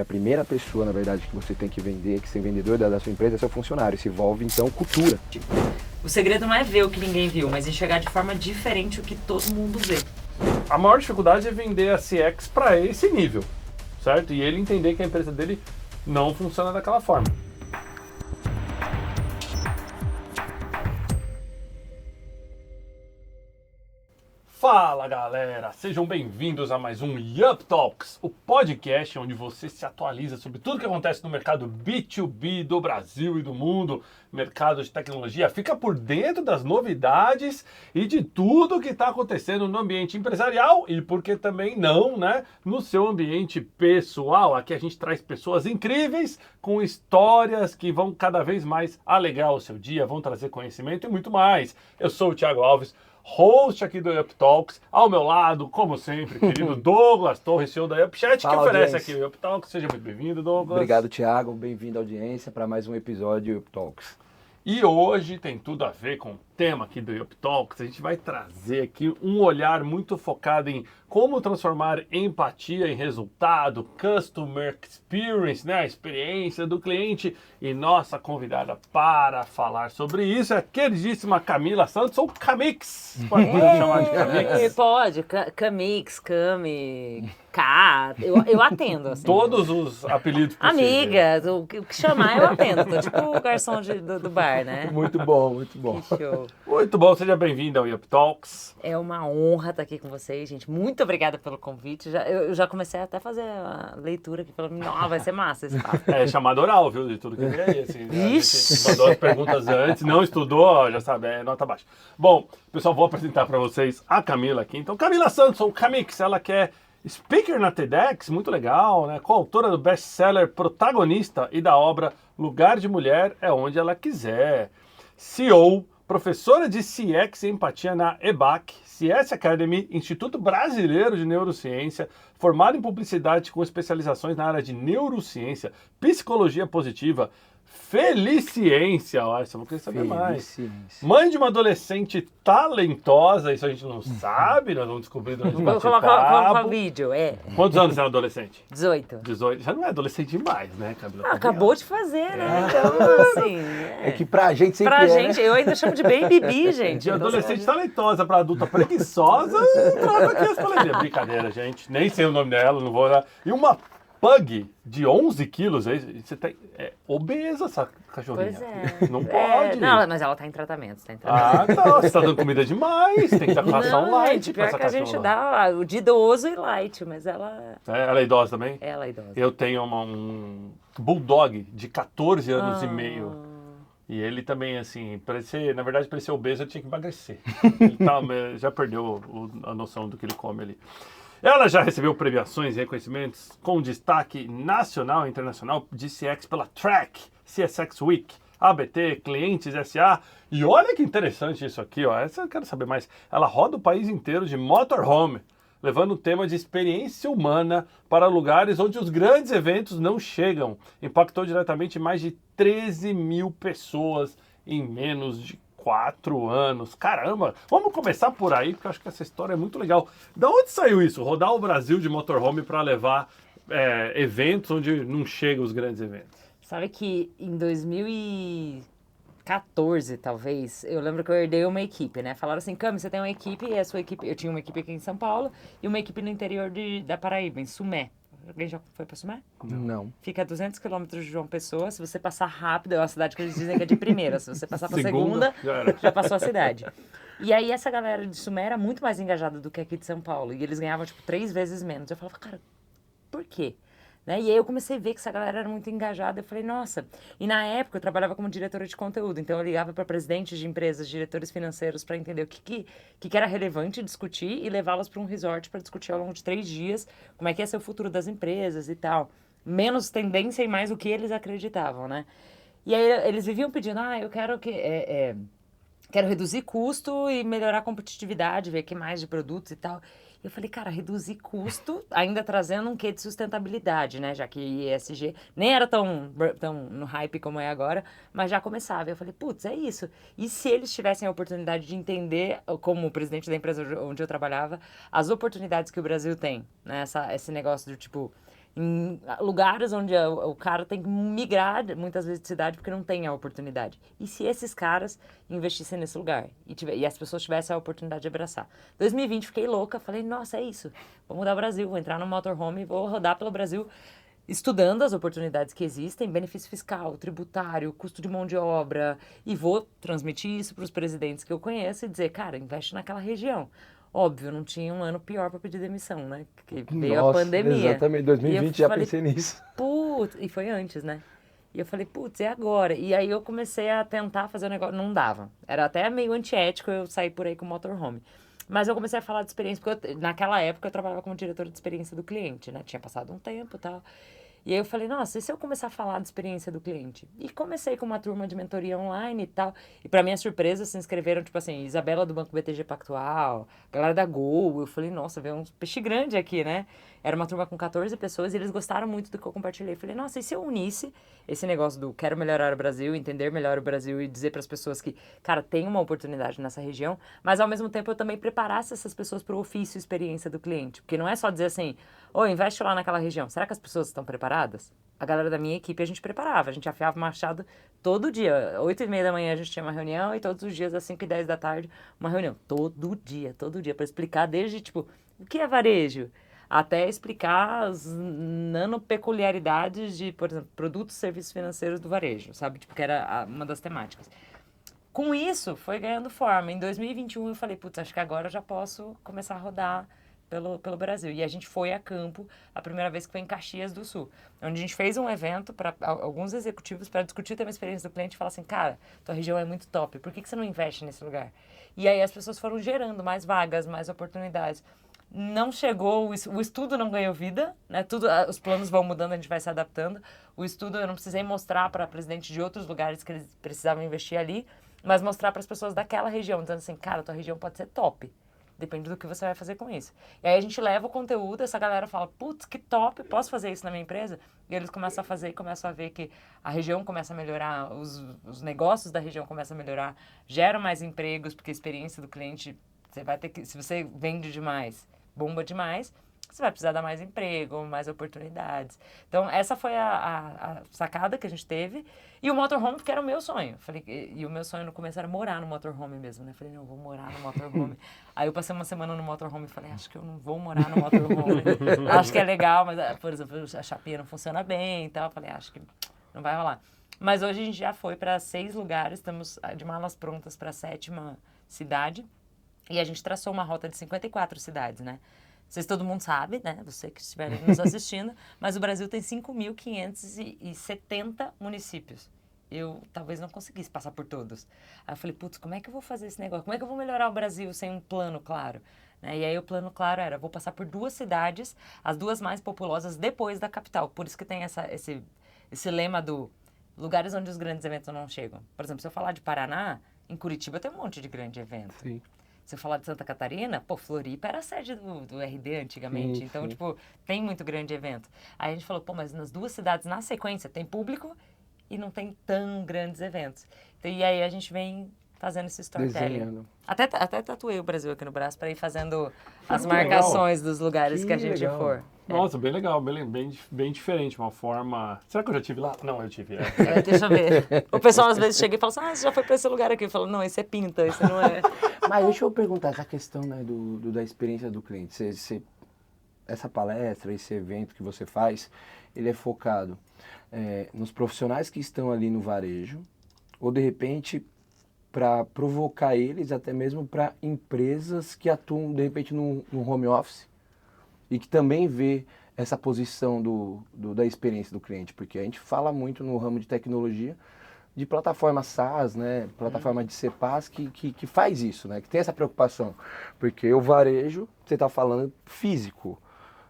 A primeira pessoa, na verdade, que você tem que vender, que ser vendedor da sua empresa é seu funcionário. Isso envolve, então, cultura. O segredo não é ver o que ninguém viu, mas enxergar de forma diferente o que todo mundo vê. A maior dificuldade é vender a CX para esse nível, certo? E ele entender que a empresa dele não funciona daquela forma. Fala galera, sejam bem-vindos a mais um Yup Talks, o podcast onde você se atualiza sobre tudo que acontece no mercado B2B do Brasil e do mundo, mercado de tecnologia, fica por dentro das novidades e de tudo que está acontecendo no ambiente empresarial e porque também não, né, no seu ambiente pessoal. Aqui a gente traz pessoas incríveis com histórias que vão cada vez mais alegrar o seu dia, vão trazer conhecimento e muito mais. Eu sou o Thiago Alves, host aqui do Yup Talks, ao meu lado, como sempre, querido Douglas Torres, CEO da UpChat, que oferece aqui o Yup Talks. Seja muito bem-vindo, Douglas. Obrigado, Thiago. Bem-vindo à audiência para mais um episódio do Yup Talks. E hoje tem tudo a ver com o tema aqui do Yup Talks. A gente vai trazer aqui um olhar muito focado em como transformar empatia em resultado, customer experience, né? A experiência do cliente. E nossa convidada para falar sobre isso é a queridíssima Camila Santos, ou Camix. Pode chamar de Camix? Pode, Camix, Cami, K, eu atendo, assim. Todos os apelidos possíveis. Amiga, o que chamar eu atendo, tô tipo o garçom do bar, né? Muito bom, muito bom. Que show. Muito bom, seja bem-vindo ao Yup Talks. É uma honra estar aqui com vocês, gente. Muito obrigada pelo convite. Eu já comecei até a fazer a leitura aqui, falando, não, vai ser massa esse papo. É chamado oral, viu, de tudo que vem aí, assim. A Ixi. gente mandou as perguntas antes, não estudou, ó, já sabe, é nota baixa. Bom, pessoal, vou apresentar para vocês a Camila aqui. Então, Camila Santos, ou Camix, ela que é speaker na TEDx, muito legal, né? Coautora do best-seller Protagonista e da obra Lugar de Mulher é Onde Ela Quiser. CEO, professora de CX e Empatia na EBAC, CS Academy, Instituto Brasileiro de Neurociência, formada em publicidade com especializações na área de neurociência, psicologia positiva, Feliciência, olha, só vou querer saber mais. Mãe de uma adolescente talentosa, isso a gente não sabe, nós vamos descobrir durante o Vou colocar bate-papo. o vídeo, Quantos anos é adolescente? 18. 18. Já não é adolescente demais, né, Camila? Acabou de fazer, né? Então, assim... É que pra gente sempre Pra é, gente, né? eu ainda chamo de baby, gente. De Então, adolescente talentosa pra adulta preguiçosa, trava aqui as polemias. Brincadeira, gente. Nem sei o nome dela, não vou olhar. E uma pug de 11 quilos, você tem, é obesa essa cachorrinha. Pois é. Não pode. Não, mas ela tá em tratamento, Ah, tá. Você tá dando comida demais, tem que dar ração Não, light gente, pra pior essa que a gente cachorra. dá o de idoso e light, mas ela Ela é idosa também? é idosa. Eu tenho um bulldog de 14 anos e meio. E ele também, assim, na verdade, para ele ser obeso, ele tinha que emagrecer. Ele já perdeu a noção do que ele come ali. Ela já recebeu premiações e reconhecimentos com destaque nacional e internacional de CX pela Track, CSX Week, ABT, Clientes SA. E olha que interessante isso aqui, ó. Essa eu quero saber mais. Ela roda o país inteiro de motorhome, levando o tema de experiência humana para lugares onde os grandes eventos não chegam. Impactou diretamente mais de 13 mil pessoas em menos de 4 anos. Caramba! Vamos começar por aí, porque eu acho que essa história é muito legal. Da onde saiu isso? Rodar o Brasil de motorhome para levar eventos onde não chegam os grandes eventos. Sabe que em 2014, talvez, eu lembro que eu herdei uma equipe, né? Falaram assim, Cami, você tem uma equipe, e a sua equipe... Eu tinha uma equipe aqui em São Paulo e uma equipe no interior da Paraíba, em Sumé. Alguém já foi pra Sumé? Não. Fica a 200 quilômetros de João Pessoa. Se você passar rápido, é uma cidade que eles dizem que é de primeira. Se você passar pra segunda, já passou a cidade. E aí essa galera de Sumé era muito mais engajada do que aqui de São Paulo. E eles ganhavam, tipo, 3 vezes menos. Eu falava, cara, por quê? Né? E aí eu comecei a ver que essa galera era muito engajada. Eu falei, nossa. E na época eu trabalhava como diretora de conteúdo. Então eu ligava para presidentes de empresas, diretores financeiros, para entender o que era relevante discutir e levá-los para um resort para discutir ao longo de 3 dias como é que ia ser o futuro das empresas e tal. Menos tendência e mais o que eles acreditavam, né? E aí eles viviam pedindo, eu quero quero reduzir custo e melhorar a competitividade, ver que mais de produtos e tal. Eu falei, cara, reduzir custo, ainda trazendo um quê de sustentabilidade, né? Já que ESG nem era tão no hype como é agora, mas já começava. Eu falei, putz, é isso. E se eles tivessem a oportunidade de entender, como presidente da empresa onde eu trabalhava, as oportunidades que o Brasil tem, né? Esse negócio do tipo... em lugares onde o cara tem que migrar muitas vezes de cidade porque não tem a oportunidade. E se esses caras investissem nesse lugar e as pessoas tivessem a oportunidade de abraçar? 2020 fiquei louca, falei, nossa, é isso. Vou mudar o Brasil, vou entrar no motorhome e vou rodar pelo Brasil estudando as oportunidades que existem, benefício fiscal, tributário, custo de mão de obra, e vou transmitir isso para os presidentes que eu conheço e dizer, cara, investe naquela região. Óbvio, não tinha um ano pior para pedir demissão, né? Que veio a pandemia. Exatamente, 2020 já falei, pensei nisso. Putz, e foi antes, né? E eu falei, putz, e agora? E aí eu comecei a tentar fazer o negócio, não dava. Era até meio antiético eu sair por aí com o motorhome. Mas eu comecei a falar de experiência, porque naquela época eu trabalhava como diretora de experiência do cliente, né? Tinha passado um tempo e tal. E aí eu falei, nossa, e se eu começar a falar da experiência do cliente? E comecei com uma turma de mentoria online e tal. E pra minha surpresa, se inscreveram, tipo assim, Isabela do Banco BTG Pactual, galera da Gol. Eu falei, nossa, veio um peixe grande aqui, né? Era uma turma com 14 pessoas e eles gostaram muito do que eu compartilhei. Eu falei, nossa, e se eu unisse esse negócio do quero melhorar o Brasil, entender melhor o Brasil e dizer para as pessoas que, cara, tem uma oportunidade nessa região, mas ao mesmo tempo eu também preparasse essas pessoas para o ofício e experiência do cliente. Porque não é só dizer assim, ô, investe lá naquela região. Será que as pessoas estão preparadas? A galera da minha equipe a gente preparava, a gente afiava o machado todo dia. 8h30 da manhã a gente tinha uma reunião e todos os dias às 5h10 da tarde uma reunião. Todo dia, para explicar desde, tipo, o que é varejo? Até explicar as nanopeculiaridades de, por exemplo, produtos e serviços financeiros do varejo, sabe? Tipo, que era uma das temáticas. Com isso, foi ganhando forma. Em 2021 eu falei, putz, acho que agora eu já posso começar a rodar pelo Brasil. E a gente foi a campo, a primeira vez que foi em Caxias do Sul, onde a gente fez um evento para alguns executivos para discutir também a experiência do cliente e falar assim, cara, tua região é muito top, por que você não investe nesse lugar? E aí as pessoas foram gerando mais vagas, mais oportunidades. Não chegou, o estudo não ganhou vida, né? Os planos vão mudando, a gente vai se adaptando. O estudo eu não precisei mostrar para presidente de outros lugares que eles precisavam investir ali, mas mostrar para as pessoas daquela região, dizendo assim, cara, tua região pode ser top. Depende do que você vai fazer com isso. E aí a gente leva o conteúdo, essa galera fala, putz, que top, posso fazer isso na minha empresa? E eles começam a fazer e começam a ver que a região começa a melhorar, os negócios da região começam a melhorar, geram mais empregos, porque a experiência do cliente, você vai ter que, se você vende demais, bomba demais, você vai precisar dar mais emprego, mais oportunidades. Então, essa foi a sacada que a gente teve. E o motorhome, que era o meu sonho. Falei, e o meu sonho no começo era morar no motorhome mesmo, né? Falei, não, eu vou morar no motorhome. Aí eu passei uma semana no motorhome e falei, acho que eu não vou morar no motorhome. Acho que é legal, mas, por exemplo, a chapinha não funciona bem e tal. Falei, acho que não vai rolar. Mas hoje a gente já foi para 6 lugares, estamos de malas prontas para a 7ª cidade. E a gente traçou uma rota de 54 cidades, né? Vocês todo mundo sabe, né? Você que estiver nos assistindo, mas o Brasil tem 5.570 municípios. Eu talvez não conseguisse passar por todos. Aí eu falei, putz, como é que eu vou fazer esse negócio? Como é que eu vou melhorar o Brasil sem um plano claro? Né? E aí o plano claro era, vou passar por 2 cidades, as 2 mais populosas depois da capital. Por isso que tem esse lema do lugares onde os grandes eventos não chegam. Por exemplo, se eu falar de Paraná, em Curitiba tem um monte de grande evento. Sim. Se eu falar de Santa Catarina, pô, Floripa era a sede do RD antigamente. Sim, então, sim. tipo, tem muito grande evento. Aí a gente falou, pô, mas nas 2 cidades, na sequência, tem público e não tem tão grandes eventos. Então, e aí a gente vem fazendo esse storytelling. Desenhando. Até tatuei o Brasil aqui no braço para ir fazendo as que marcações dos lugares Que que a gente legal. for. Nossa, bem legal, bem diferente, uma forma... Será que eu já tive lá? Não, eu tive. Deixa eu ver. O pessoal às vezes chega e fala assim, você já foi para esse lugar aqui? Eu falo, não, esse é Pinta, esse não é... Mas deixa eu perguntar essa questão, né, da experiência do cliente. Essa palestra, esse evento que você faz, ele é focado nos profissionais que estão ali no varejo, ou de repente para provocar eles, até mesmo para empresas que atuam de repente no home office e que também vê essa posição da experiência do cliente, porque a gente fala muito no ramo de tecnologia de plataforma SaaS, né, plataforma de CPaaS que faz isso, né, que tem essa preocupação, porque o varejo, você está falando físico,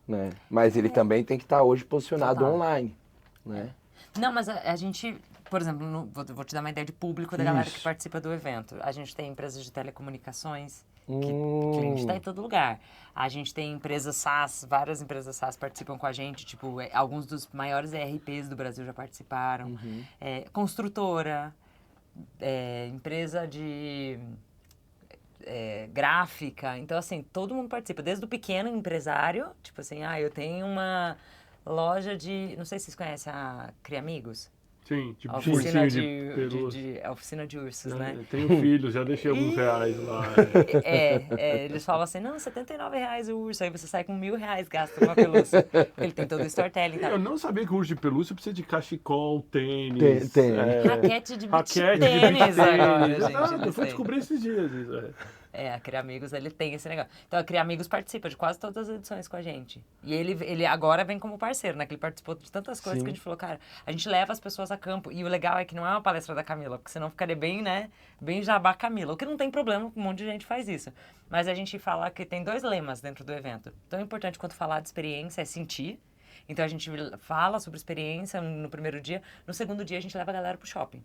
né, mas ele também tem que estar hoje posicionado Total. online, né. Não, mas a gente, por exemplo, vou te dar uma ideia de público da galera que participa do evento. A gente tem empresas de telecomunicações, que o cliente está em todo lugar. A gente tem empresas SaaS, várias empresas SaaS participam com a gente, tipo, alguns dos maiores ERPs do Brasil já participaram. Construtora, empresa de gráfica. Então, assim, todo mundo participa. Desde o pequeno empresário, tipo assim, eu tenho loja de... Não sei se vocês conhecem a Criamigos. Sim, tipo A oficina de a oficina de ursos, né? Eu tenho filhos, já deixei alguns reais lá. Eles falam assim, não, R$79 o urso, aí você sai com R$1.000 gasto com uma pelúcia. Porque ele tem todo o storytelling e tal. Eu não sabia que o urso de pelúcia precisa de cachecol, tênis. Tem. Raquete de beach tênis agora, gente. Exato, eu fui descobrir esses dias isso. A Criamigos, ele tem esse negócio. Então, a Criamigos participa de quase todas as edições com a gente. E ele agora vem como parceiro, né? Que ele participou de tantas coisas que a gente falou, cara, a gente leva as pessoas a campo. E o legal é que não é uma palestra da Camila, porque senão ficaria bem, né? Bem jabá Camila. O que não tem problema, um monte de gente faz isso. Mas a gente fala que tem 2 lemas dentro do evento. Tão importante quanto falar de experiência é sentir. Então, a gente fala sobre experiência no primeiro dia. No segundo dia, a gente leva a galera pro shopping.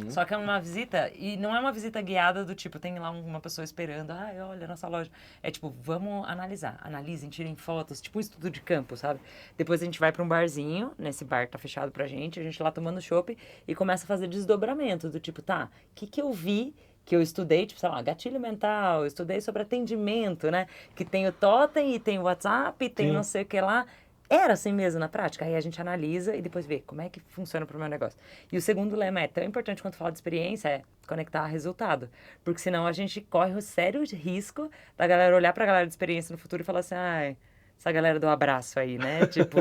Só que é uma visita, e não é uma visita guiada do tipo, tem lá uma pessoa esperando, olha a nossa loja. É tipo, vamos analisar. Analisem, tirem fotos, tipo um estudo de campo, sabe? Depois a gente vai para um barzinho, nesse bar tá fechado pra gente, a gente lá tomando chopp e começa a fazer desdobramento, do tipo, o que eu vi que eu estudei, tipo, sei lá, gatilho mental, eu estudei sobre atendimento, né? Que tem o totem e tem o WhatsApp, e tem não sei o que lá. Era assim mesmo na prática? Aí a gente analisa e depois vê como é que funciona para o meu negócio. E o segundo lema é, tão importante quanto falar de experiência, é conectar a resultado. Porque senão a gente corre o sério risco da galera olhar para a galera de experiência no futuro e falar assim, essa galera do abraço aí, né? Tipo,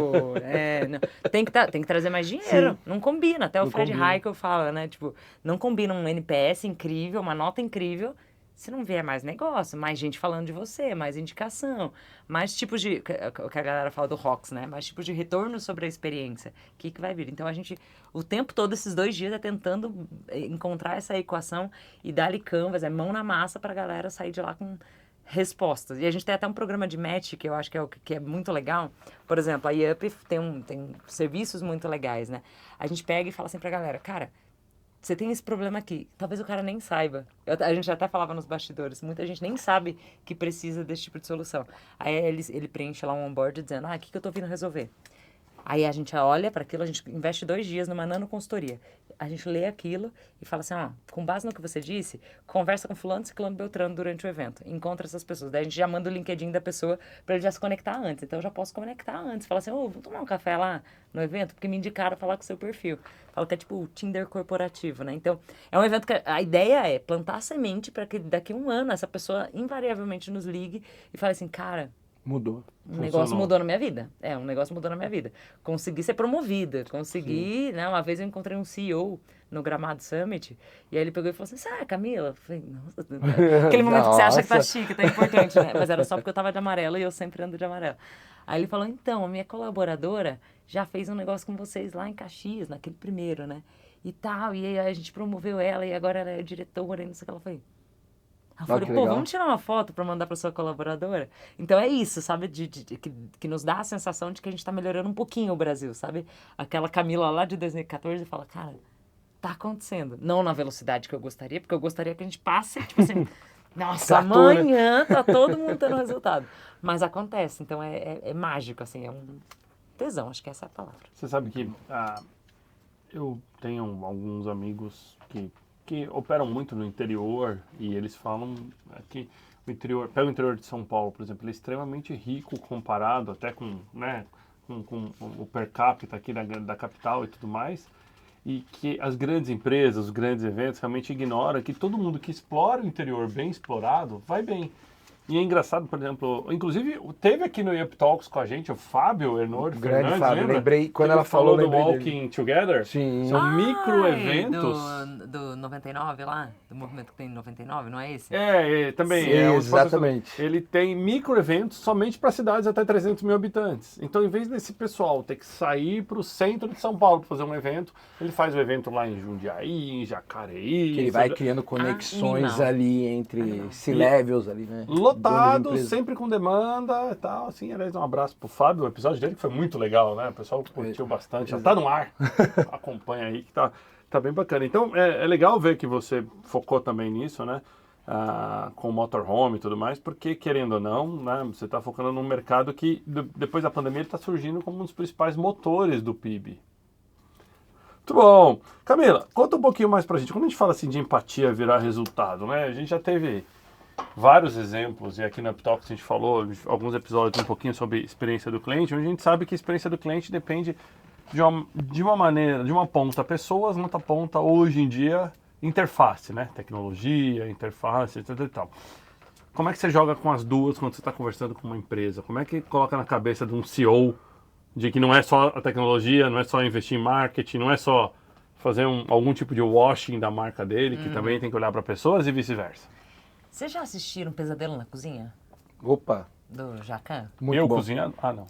não. Tem que trazer mais dinheiro. Sim. Não combina. Até o Fred Heikel fala, né? Tipo, não combina um NPS incrível, uma nota incrível, se não vier mais negócio, mais gente falando de você, mais indicação, mais tipos de... O que a galera fala do ROX, né? Mais tipos de retorno sobre a experiência. O que vai vir? Então, a gente, o tempo todo, esses 2 dias, é tentando encontrar essa equação e dar-lhe canvas, mão na massa pra galera sair de lá com respostas. E a gente tem até um programa de match, que eu acho que é muito legal. Por exemplo, a IUP tem serviços muito legais, né? A gente pega e fala assim pra galera, cara, você tem esse problema aqui, talvez o cara nem saiba. A gente até falava nos bastidores, muita gente nem sabe que precisa desse tipo de solução. Aí ele preenche lá um onboard dizendo, o que eu tô vindo resolver? Aí a gente olha para aquilo, a gente investe 2 dias numa nanoconsultoria. A gente lê aquilo e fala assim, com base no que você disse, conversa com fulano, ciclano, beltrano durante o evento. Encontra essas pessoas. Daí a gente já manda o LinkedIn da pessoa para ele já se conectar antes. Então eu já posso conectar antes. Fala assim, vamos tomar um café lá no evento? Porque me indicaram falar com o seu perfil. Fala que é tipo o Tinder corporativo, né? Então, é um evento que a ideia é plantar a semente para que daqui a 1 ano essa pessoa invariavelmente nos ligue e fale assim, cara... Mudou. Um negócio mudou na minha vida. Um negócio mudou na minha vida. Consegui ser promovida. Consegui, né? Uma vez eu encontrei um CEO no Gramado Summit, e aí ele pegou e falou assim, Camila? Eu falei, nossa. Aquele momento que você acha que tá chique, tá importante, né? Mas era só porque eu tava de amarelo e eu sempre ando de amarelo. Aí ele falou, então, a minha colaboradora já fez um negócio com vocês lá em Caxias, naquele primeiro, né? E tal, e aí a gente promoveu ela, e agora ela é diretora, e não sei o que ela foi. Eu falei, vamos tirar uma foto para mandar para sua colaboradora? Então é isso, sabe? Que nos dá a sensação de que a gente tá melhorando um pouquinho o Brasil, sabe? Aquela Camila lá de 2014 fala, cara, tá acontecendo. Não na velocidade que eu gostaria, porque eu gostaria que a gente passe, tipo assim, nossa, amanhã tá todo mundo tendo resultado. Mas acontece, então é mágico, assim, é um tesão, acho que essa é a palavra. Você sabe que eu tenho alguns amigos que operam muito no interior e eles falam que o interior, pega o interior de São Paulo, por exemplo, ele é extremamente rico comparado até com o per capita aqui da capital e tudo mais, e que as grandes empresas, os grandes eventos realmente ignoram que todo mundo que explora o interior bem explorado vai bem. E é engraçado, por exemplo, inclusive teve aqui no Yup Talks com a gente o Fábio Hernor Fernandes, Fábio, lembra? Lembrei, quando ela falou do Walking Together. Sim. São micro-eventos. Do 99 lá, do movimento que tem em 99, não é esse? Também. Sim, exatamente. Ele tem micro-eventos somente para cidades até 300 mil habitantes. Então, em vez desse pessoal ter que sair para o centro de São Paulo para fazer um evento, ele faz o evento lá em Jundiaí, em Jacareí. Que ele vai criando conexões ali entre C-levels ali, né? Lotado, sempre com demanda e tal, assim, aliás, um abraço pro Fábio, o episódio dele que foi muito legal, né, o pessoal curtiu bastante, já tá no ar, acompanha aí que tá bem bacana. Então, é legal ver que você focou também nisso, né, com o motorhome e tudo mais, porque, querendo ou não, né, você tá focando num mercado que, depois da pandemia, ele tá surgindo como um dos principais motores do PIB. Muito bom. Camila, conta um pouquinho mais pra gente, quando a gente fala assim de empatia virar resultado, né, a gente já teve vários exemplos, e aqui na Uptalks a gente falou alguns episódios um pouquinho sobre experiência do cliente, onde a gente sabe que a experiência do cliente depende de uma maneira, de uma ponta pessoas, outra ponta hoje em dia interface, né? Tecnologia, interface, etc e tal. Como é que você joga com as duas quando você está conversando com uma empresa? Como é que coloca na cabeça de um CEO de que não é só a tecnologia, não é só investir em marketing, não é só fazer algum tipo de washing da marca dele, que também tem que olhar para pessoas e vice-versa? Vocês já assistiram Pesadelo na Cozinha? Opa, Do Jacan? muito bom. Cozinhando? Ah, não.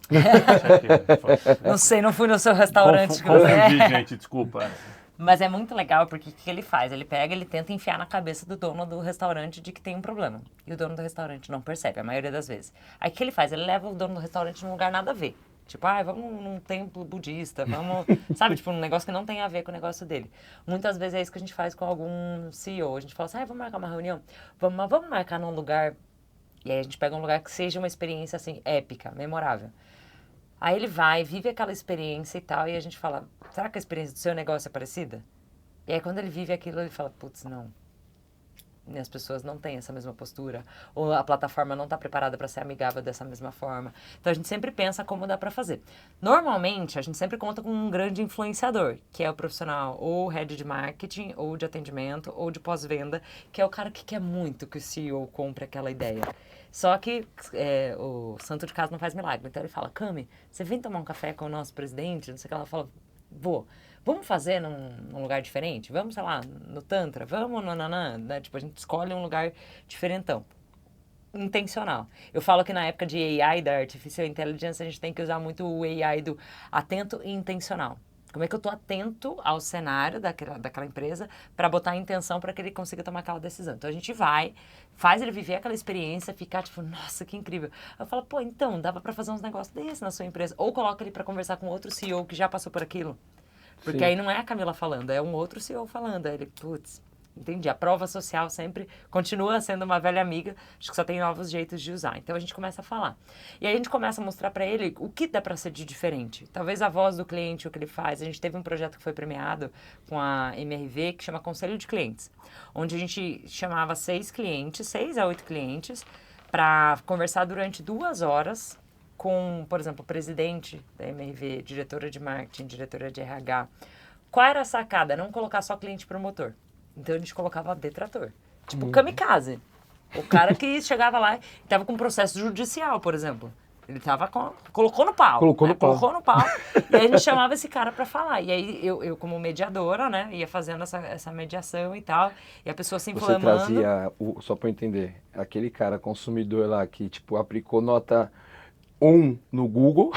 Não sei, não fui no seu restaurante. Confundi, gente, desculpa. Mas é muito legal porque o que ele faz? Ele pega, ele tenta enfiar na cabeça do dono do restaurante de que tem um problema. E o dono do restaurante não percebe, a maioria das vezes. Aí o que ele faz? Ele leva o dono do restaurante num lugar nada a ver. Tipo, vamos num templo budista, vamos... Sabe, tipo, um negócio que não tem a ver com o negócio dele. Muitas vezes é isso que a gente faz com algum CEO. A gente fala assim, vamos marcar uma reunião? Vamos marcar num lugar... E aí a gente pega um lugar que seja uma experiência, assim, épica, memorável. Aí ele vai, vive aquela experiência e tal, e a gente fala, será que a experiência do seu negócio é parecida? E aí quando ele vive aquilo, ele fala, putz, não. E as pessoas não têm essa mesma postura, ou a plataforma não está preparada para ser amigável dessa mesma forma. Então a gente sempre pensa como dá para fazer. Normalmente, a gente sempre conta com um grande influenciador, que é o profissional ou head de marketing, ou de atendimento, ou de pós-venda, que é o cara que quer muito que o CEO compre aquela ideia. Só que o santo de casa não faz milagre. Então ele fala, Cami, você vem tomar um café com o nosso presidente? Não sei o que. Ela fala, vou. Vamos fazer num lugar diferente? Vamos, sei lá, no Tantra? Vamos no Nanã? Né? Tipo, a gente escolhe um lugar diferentão. Intencional. Eu falo que na época de AI, da Artificial Intelligence, a gente tem que usar muito o AI do atento e intencional. Como é que eu estou atento ao cenário daquela empresa para botar a intenção para que ele consiga tomar aquela decisão. Então a gente vai, faz ele viver aquela experiência, ficar tipo, nossa, que incrível. Eu falo, pô, então, dava para fazer uns negócios desses na sua empresa. Ou coloca ele para conversar com outro CEO que já passou por aquilo. Porque Sim. aí não é a Camila falando, é um outro CEO falando. Aí ele, putz, entendi. A prova social sempre continua sendo uma velha amiga, acho que só tem novos jeitos de usar. Então a gente começa a falar. E aí a gente começa a mostrar para ele o que dá para ser de diferente. Talvez a voz do cliente, o que ele faz. A gente teve um projeto que foi premiado com a MRV, que chama Conselho de Clientes, onde a gente chamava 6 a 8 clientes, para conversar durante 2 horas com, por exemplo, o presidente da MRV, diretora de marketing, diretora de RH. Qual era a sacada? Não colocar só cliente promotor. Então a gente colocava detrator. Tipo, kamikaze. O cara que chegava lá e estava com processo judicial, por exemplo. Ele tava colocou no pau. Colocou no pau. Colocou no pau. E aí a gente chamava esse cara para falar. E aí eu como mediadora, né, ia fazendo essa mediação e tal. E a pessoa se inflamando. Você trazia, só para eu entender, aquele cara consumidor lá que, tipo, aplicou nota 1 no Google,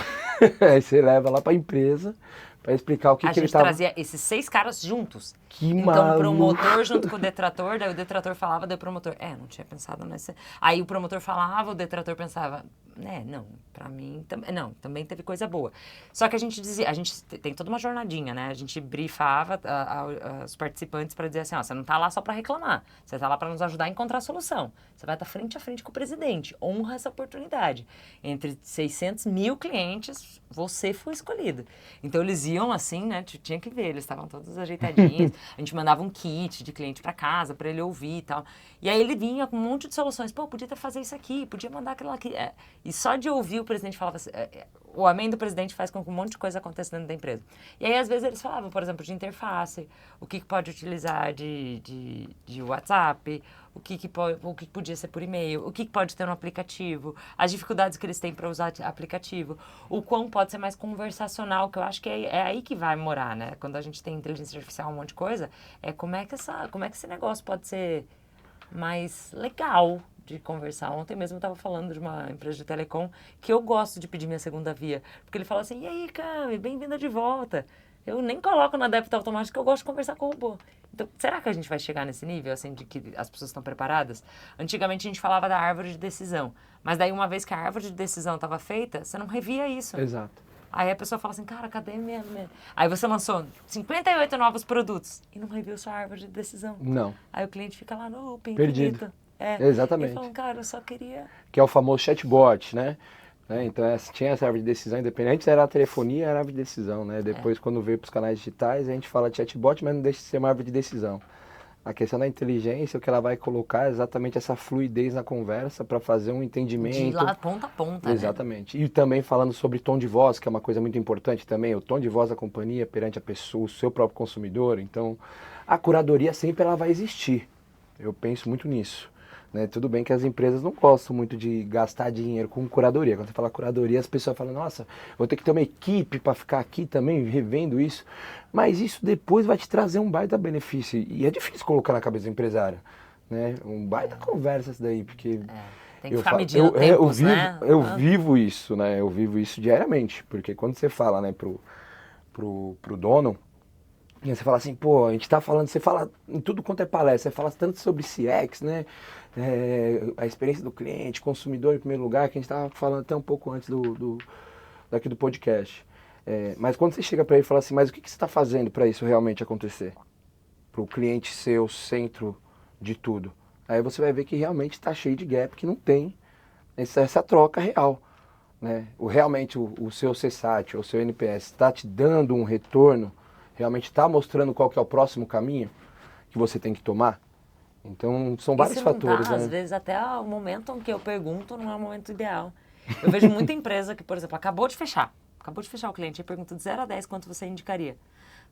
aí você leva lá para a empresa para explicar o que ele estava... A gente trazia esses 6 caras juntos. Que então, maluco. o promotor junto com o detrator, daí o detrator falava, daí o promotor, não tinha pensado nessa... Aí o promotor falava, o detrator pensava, não, pra mim, também teve coisa boa. Só que a gente dizia, a gente tem toda uma jornadinha, né? A gente briefava os participantes para dizer assim, você não tá lá só para reclamar, você tá lá para nos ajudar a encontrar a solução. Você vai estar frente a frente com o presidente, honra essa oportunidade. Entre 600 mil clientes, você foi escolhido. Então, eles iam assim, né? Tinha que ver, eles estavam todos ajeitadinhos. A gente mandava um kit de cliente para casa para ele ouvir e tal. E aí ele vinha com um monte de soluções. Pô, podia fazer isso aqui, podia mandar aquilo aqui. E só de ouvir o presidente falava assim, o amém do presidente faz com que um monte de coisa aconteça dentro da empresa. E aí, às vezes, eles falavam, por exemplo, de interface, o que pode utilizar de WhatsApp, o que podia ser por e-mail, o que pode ter no aplicativo, as dificuldades que eles têm para usar aplicativo, o quão pode ser mais conversacional, que eu acho que é aí que vai morar, né? Quando a gente tem inteligência artificial, um monte de coisa, como é que esse negócio pode ser mais legal de conversar. Ontem mesmo eu estava falando de uma empresa de telecom que eu gosto de pedir minha segunda via, porque ele fala assim, e aí, Cami, bem-vinda de volta. Eu nem coloco na débito automático, que eu gosto de conversar com o robô. Então, será que a gente vai chegar nesse nível, assim, de que as pessoas estão preparadas? Antigamente a gente falava da árvore de decisão, mas daí uma vez que a árvore de decisão estava feita, você não revia isso. Exato. Aí a pessoa fala assim, cara, cadê minha... Aí você lançou 58 novos produtos e não reviu sua árvore de decisão. Não. Aí o cliente fica lá no perdido. Infinito. Exatamente. E falam, cara, eu só queria... Que é o famoso chatbot, né? Então tinha essa árvore de decisão independente. Antes era a telefonia, era a árvore de decisão, né? Depois, quando veio para os canais digitais, a gente fala de chatbot, mas não deixa de ser uma árvore de decisão. A questão da inteligência, o que ela vai colocar é exatamente essa fluidez na conversa para fazer um entendimento. De lá ponta a ponta, exatamente. Né? E também falando sobre tom de voz, que é uma coisa muito importante também, o tom de voz da companhia perante a pessoa, o seu próprio consumidor. Então, a curadoria sempre ela vai existir. Eu penso muito nisso. Né? Tudo bem que as empresas não gostam muito de gastar dinheiro com curadoria. Quando você fala curadoria, as pessoas falam, nossa, vou ter que ter uma equipe para ficar aqui também revendo isso. Mas isso depois vai te trazer um baita benefício. E é difícil colocar na cabeça do empresário. Né? Um baita conversa isso daí, porque... Tem que ficar medindo tempos, né? Eu vivo isso, né? Eu vivo isso diariamente. Porque quando você fala, né, pro dono, e você fala assim, pô, a gente tá falando, você fala em tudo quanto é palestra, você fala tanto sobre CX, né? A experiência do cliente, consumidor em primeiro lugar, que a gente estava falando até um pouco antes daqui do podcast. Mas quando você chega para ele e fala assim, mas o que você está fazendo para isso realmente acontecer? Para o cliente ser o centro de tudo. Aí você vai ver que realmente está cheio de gap, que não tem essa troca real. Né? Realmente o seu CSAT, o seu NPS está te dando um retorno, realmente está mostrando qual que é o próximo caminho que você tem que tomar. Então, são vários fatores. Às vezes, até o momento em que eu pergunto não é o momento ideal. Eu vejo muita empresa que, por exemplo, acabou de fechar o cliente e pergunta de 0 a 10 quanto você indicaria.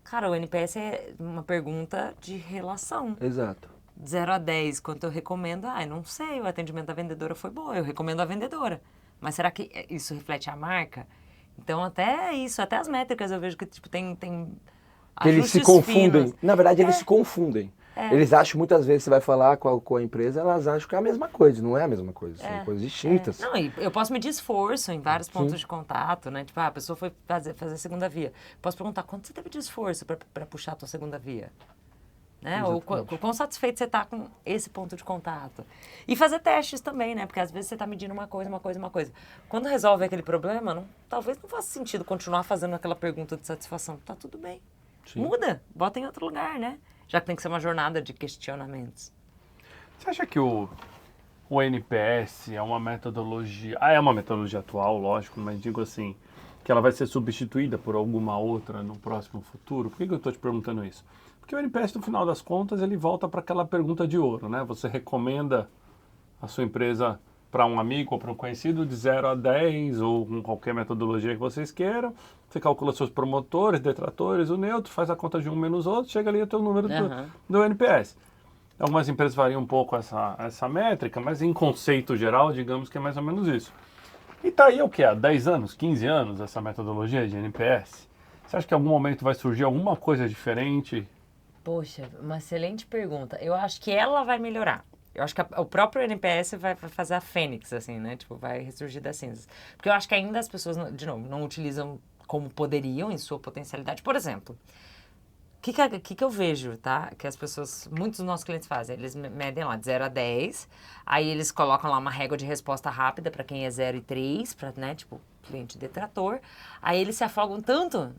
Cara, o NPS é uma pergunta de relação. Exato. De 0 a 10, quanto eu recomendo? Não sei, o atendimento da vendedora foi bom, eu recomendo a vendedora. Mas será que isso reflete a marca? Então, até isso, até as métricas eu vejo que tipo, tem que eles se confundem. Finos. Na verdade, eles se confundem. Eles acham, muitas vezes, você vai falar com a empresa, elas acham que é a mesma coisa. Não é a mesma coisa, são coisas distintas. Não, e eu posso medir esforço em vários pontos de contato, né? Tipo, a pessoa foi fazer a segunda via. Posso perguntar, quanto você teve de esforço para puxar a tua segunda via? Né? Ou quão satisfeito você está com esse ponto de contato. E fazer testes também, né? Porque às vezes você está medindo uma coisa. Quando resolve aquele problema, talvez não faça sentido continuar fazendo aquela pergunta de satisfação. Tá tudo bem. Sim. Muda, bota em outro lugar, né? Já que tem que ser uma jornada de questionamentos. Você acha que o NPS é uma metodologia... é uma metodologia atual, lógico, mas digo assim, que ela vai ser substituída por alguma outra no próximo futuro? Por que eu estou te perguntando isso? Porque o NPS, no final das contas, ele volta para aquela pergunta de ouro, né? Você recomenda a sua empresa para um amigo ou para um conhecido de 0 a 10 ou com qualquer metodologia que vocês queiram. Você calcula seus promotores, detratores, o neutro, faz a conta de um menos outro, chega ali o teu número do NPS. Algumas empresas variam um pouco essa métrica, mas em conceito geral, digamos que é mais ou menos isso. E tá aí o que? Há 10 anos, 15 anos essa metodologia de NPS? Você acha que em algum momento vai surgir alguma coisa diferente? Poxa, uma excelente pergunta. Eu acho que ela vai melhorar. Eu acho que o próprio NPS vai fazer a fênix, assim, né? Tipo, vai ressurgir das cinzas. Porque eu acho que ainda as pessoas, de novo, não utilizam como poderiam em sua potencialidade. Por exemplo, o que eu vejo, tá? Que as pessoas, muitos dos nossos clientes fazem. Eles medem lá de 0 a 10, aí eles colocam lá uma régua de resposta rápida para quem é 0 e 3, para, né? Tipo, cliente detrator. Aí eles se afogam tanto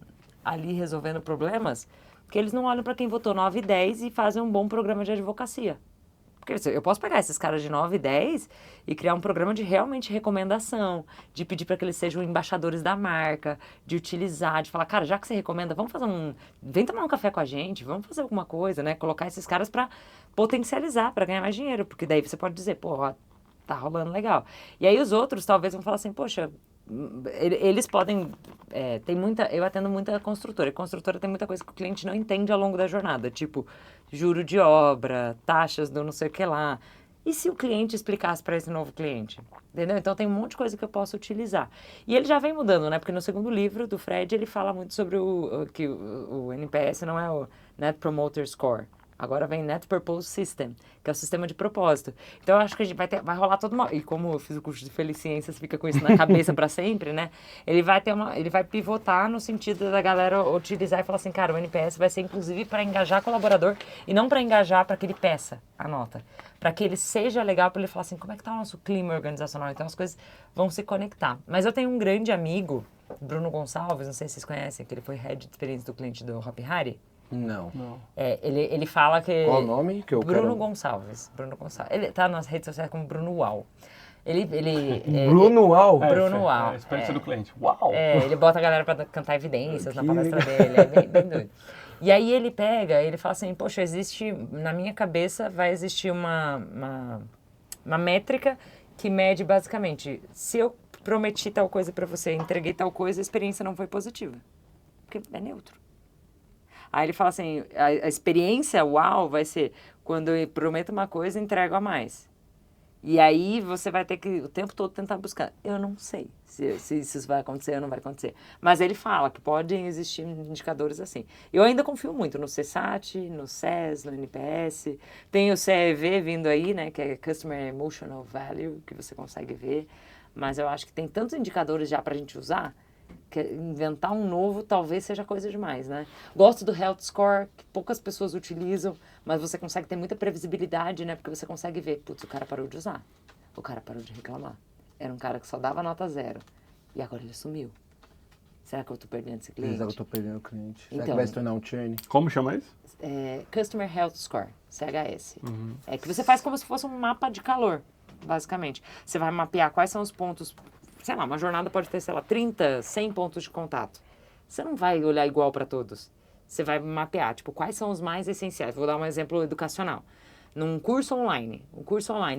ali resolvendo problemas que eles não olham para quem votou 9 e 10 e fazem um bom programa de advocacia. Porque eu posso pegar esses caras de 9 e 10 e criar um programa de realmente recomendação, de pedir para que eles sejam embaixadores da marca, de utilizar, de falar, cara, já que você recomenda, vem tomar um café com a gente, vamos fazer alguma coisa, né? Colocar esses caras para potencializar, para ganhar mais dinheiro, porque daí você pode dizer, pô, ó, tá rolando legal. E aí os outros talvez vão falar assim, poxa, eles podem, eu atendo muita construtora, e construtora tem muita coisa que o cliente não entende ao longo da jornada, tipo, juro de obra, taxas do não sei o que lá. E se o cliente explicasse para esse novo cliente? Entendeu? Então tem um monte de coisa que eu posso utilizar. E ele já vem mudando, né? Porque no segundo livro do Fred, ele fala muito sobre que o NPS não é o Net Promoter Score. Agora vem Net Purpose System, que é o sistema de propósito. Então, eu acho que a gente vai rolar todo uma... E como eu fiz o curso de Feliciências, fica com isso na cabeça para sempre, né? Ele vai pivotar no sentido da galera utilizar e falar assim, cara, o NPS vai ser inclusive para engajar colaborador e não para engajar para que ele peça a nota. Para que ele seja legal, para ele falar assim, como é que tá o nosso clima organizacional? Então, as coisas vão se conectar. Mas eu tenho um grande amigo, Bruno Gonçalves, não sei se vocês conhecem, que ele foi Head de Experiência do cliente do Hopi Hari. Não. Ele fala que... Qual o nome? Que eu Bruno Gonçalves. Ele tá nas redes sociais como Bruno Uau. Bruno Uau? Bruno Uau. Experiência do cliente. Uau! Ele bota a galera pra cantar evidências na palestra dele. É bem doido. E aí ele pega, ele fala assim, poxa, na minha cabeça vai existir uma métrica que mede basicamente, se eu prometi tal coisa para você, entreguei tal coisa, a experiência não foi positiva. Porque é neutro. Aí ele fala assim, a experiência uau vai ser quando eu prometo uma coisa, entrego a mais. E aí você vai ter que o tempo todo tentar buscar. Eu não sei se isso vai acontecer ou não vai acontecer. Mas ele fala que podem existir indicadores assim. Eu ainda confio muito no CSAT, no CES, no NPS. Tem o CEV vindo aí, né, que é Customer Emotional Value, que você consegue ver. Mas eu acho que tem tantos indicadores já para a gente usar, que inventar um novo talvez seja coisa demais, né? Gosto do Health Score, que poucas pessoas utilizam, mas você consegue ter muita previsibilidade, né? Porque você consegue ver, putz, o cara parou de usar, o cara parou de reclamar. Era um cara que só dava nota 0 e agora ele sumiu. Será que eu tô perdendo esse cliente? Será que eu tô perdendo o cliente? Será Então, que vai se tornar um churn? Como chama isso? Customer Health Score, CHS. É que você faz como se fosse um mapa de calor, basicamente. Você vai mapear quais são os pontos. Sei lá, uma jornada pode ter, sei lá, 30, 100 pontos de contato. Você não vai olhar igual para todos. Você vai mapear, tipo, quais são os mais essenciais. Vou dar um exemplo educacional. Num curso online,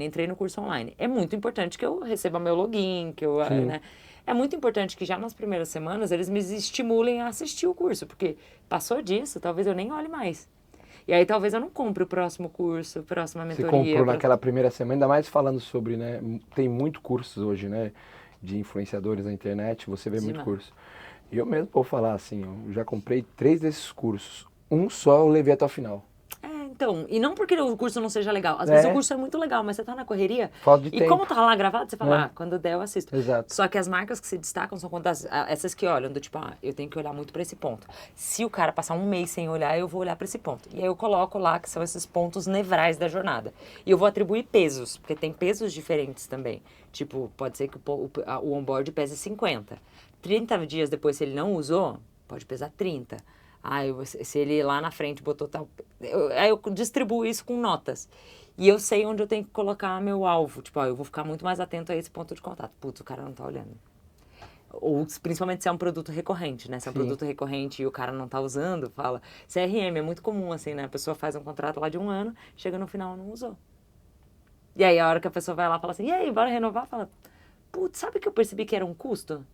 entrei no curso online. É muito importante que eu receba meu login, que eu, né? É muito importante que já nas primeiras semanas eles me estimulem a assistir o curso, porque passou disso, talvez eu nem olhe mais. E aí talvez eu não compre o próximo curso, a próxima mentoria. Você comprou naquela primeira semana, ainda mais falando sobre, né? Tem muito cursos hoje, né? De influenciadores na internet, você vê muito curso. E eu mesmo vou falar assim, eu já comprei 3 desses cursos. Um só eu levei até o final. Então, e não porque o curso não seja legal. Às vezes o curso é muito legal, mas você tá na correria. Falta de e tempo. como tá lá gravado, você fala, quando der eu assisto. Exato. Só que as marcas que se destacam são essas que olham, do tipo, eu tenho que olhar muito pra esse ponto. Se o cara passar um mês sem olhar, eu vou olhar pra esse ponto. E aí eu coloco lá que são esses pontos nevrais da jornada. E eu vou atribuir pesos, porque tem pesos diferentes também. Tipo, pode ser que o onboard pese 50. 30 dias depois, se ele não usou, pode pesar 30. Se ele lá na frente botou tal... Aí eu distribuo isso com notas. E eu sei onde eu tenho que colocar meu alvo. Tipo, eu vou ficar muito mais atento a esse ponto de contato. Putz, o cara não tá olhando. Ou principalmente se é um produto recorrente, né? Se é um produto recorrente e o cara não tá usando, fala... CRM é muito comum, assim, né? A pessoa faz um contrato lá de 1 ano, chega no final não usou. E aí a hora que a pessoa vai lá e fala assim, e aí, bora renovar? Fala, putz, sabe que eu percebi que era um custo?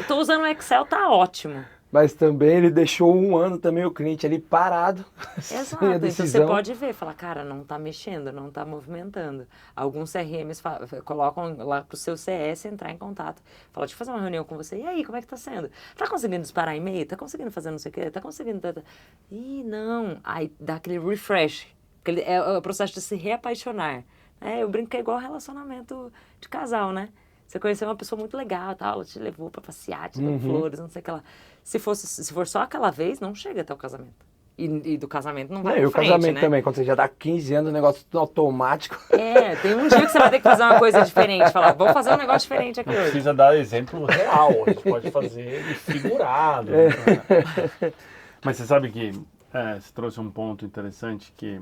Tô usando o Excel, tá ótimo. Mas também ele deixou 1 ano também o cliente ali parado. Exato, então você pode ver, falar, cara, não tá mexendo, não tá movimentando. Alguns CRMs colocam lá pro seu CS entrar em contato. Fala, deixa eu fazer uma reunião com você. E aí, como é que tá sendo? Tá conseguindo disparar e-mail? Tá conseguindo fazer não sei o quê? Tá conseguindo... Ih, não. Aí dá aquele refresh. É o processo de se reapaixonar. Eu brinco que é igual relacionamento de casal, né? Você conheceu uma pessoa muito legal, tal, ela te levou pra passear, te deu flores, não sei o que lá. Se for só aquela vez, não chega até o casamento. E do casamento não vai pra frente, o casamento né? também, quando você já dá 15 anos, o negócio tudo automático. Tem um dia que você vai ter que fazer uma coisa diferente. Falar, vou fazer um negócio diferente aqui hoje. Precisa dar exemplo real, a gente pode fazer figurado. Mas você sabe que você trouxe um ponto interessante que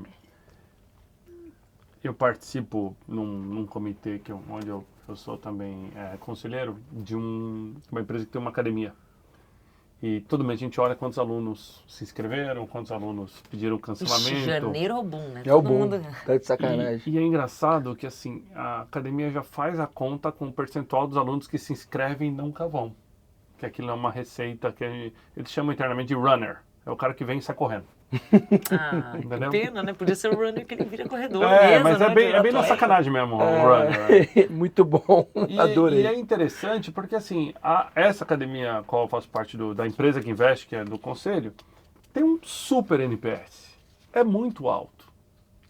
eu participo num comitê onde eu sou também conselheiro de uma empresa que tem uma academia. E todo mês a gente olha quantos alunos se inscreveram, quantos alunos pediram cancelamento. Janeiro é o boom, né? É o boom, tá de sacanagem. E é engraçado que assim, a academia já faz a conta com o percentual dos alunos que se inscrevem e nunca vão. Que aquilo é uma receita que eles chamam internamente de runner. É o cara que vem e sai correndo. Que pena, né? Podia ser o runner que ele vira corredor mesmo. Mas né? é bem na sacanagem mesmo, o runner. Muito bom, adorei. E é interessante porque, assim, essa academia, a qual eu faço parte da empresa que investe, que é do conselho, tem um super NPS. É muito alto.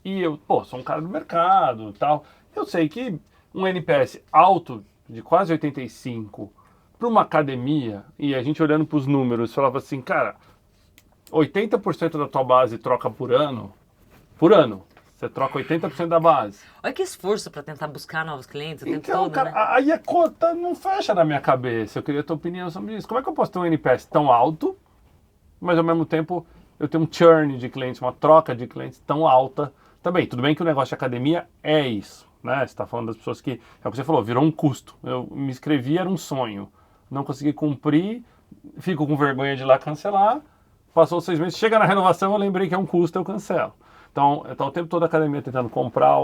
E eu, sou um cara do mercado e tal. Eu sei que um NPS alto, de quase 85, para uma academia, e a gente olhando para os números, falava assim, cara... 80% da tua base troca por ano. Você troca 80% da base. Olha que esforço para tentar buscar novos clientes o tempo Então, todo, cara, né? aí a conta não fecha na minha cabeça. Eu queria a tua opinião sobre isso. Como é que eu posso ter um NPS tão alto, mas ao mesmo tempo eu tenho um churn de clientes, uma troca de clientes tão alta também? Tudo bem que o negócio de academia é isso, né? Você está falando das pessoas que, é o que você falou, virou um custo. Eu me inscrevi, era um sonho. Não consegui cumprir, fico com vergonha de ir lá cancelar. passou 6 meses, chega na renovação, eu lembrei que é um custo, eu cancelo. Então, eu tô o tempo todo a academia tentando comprar,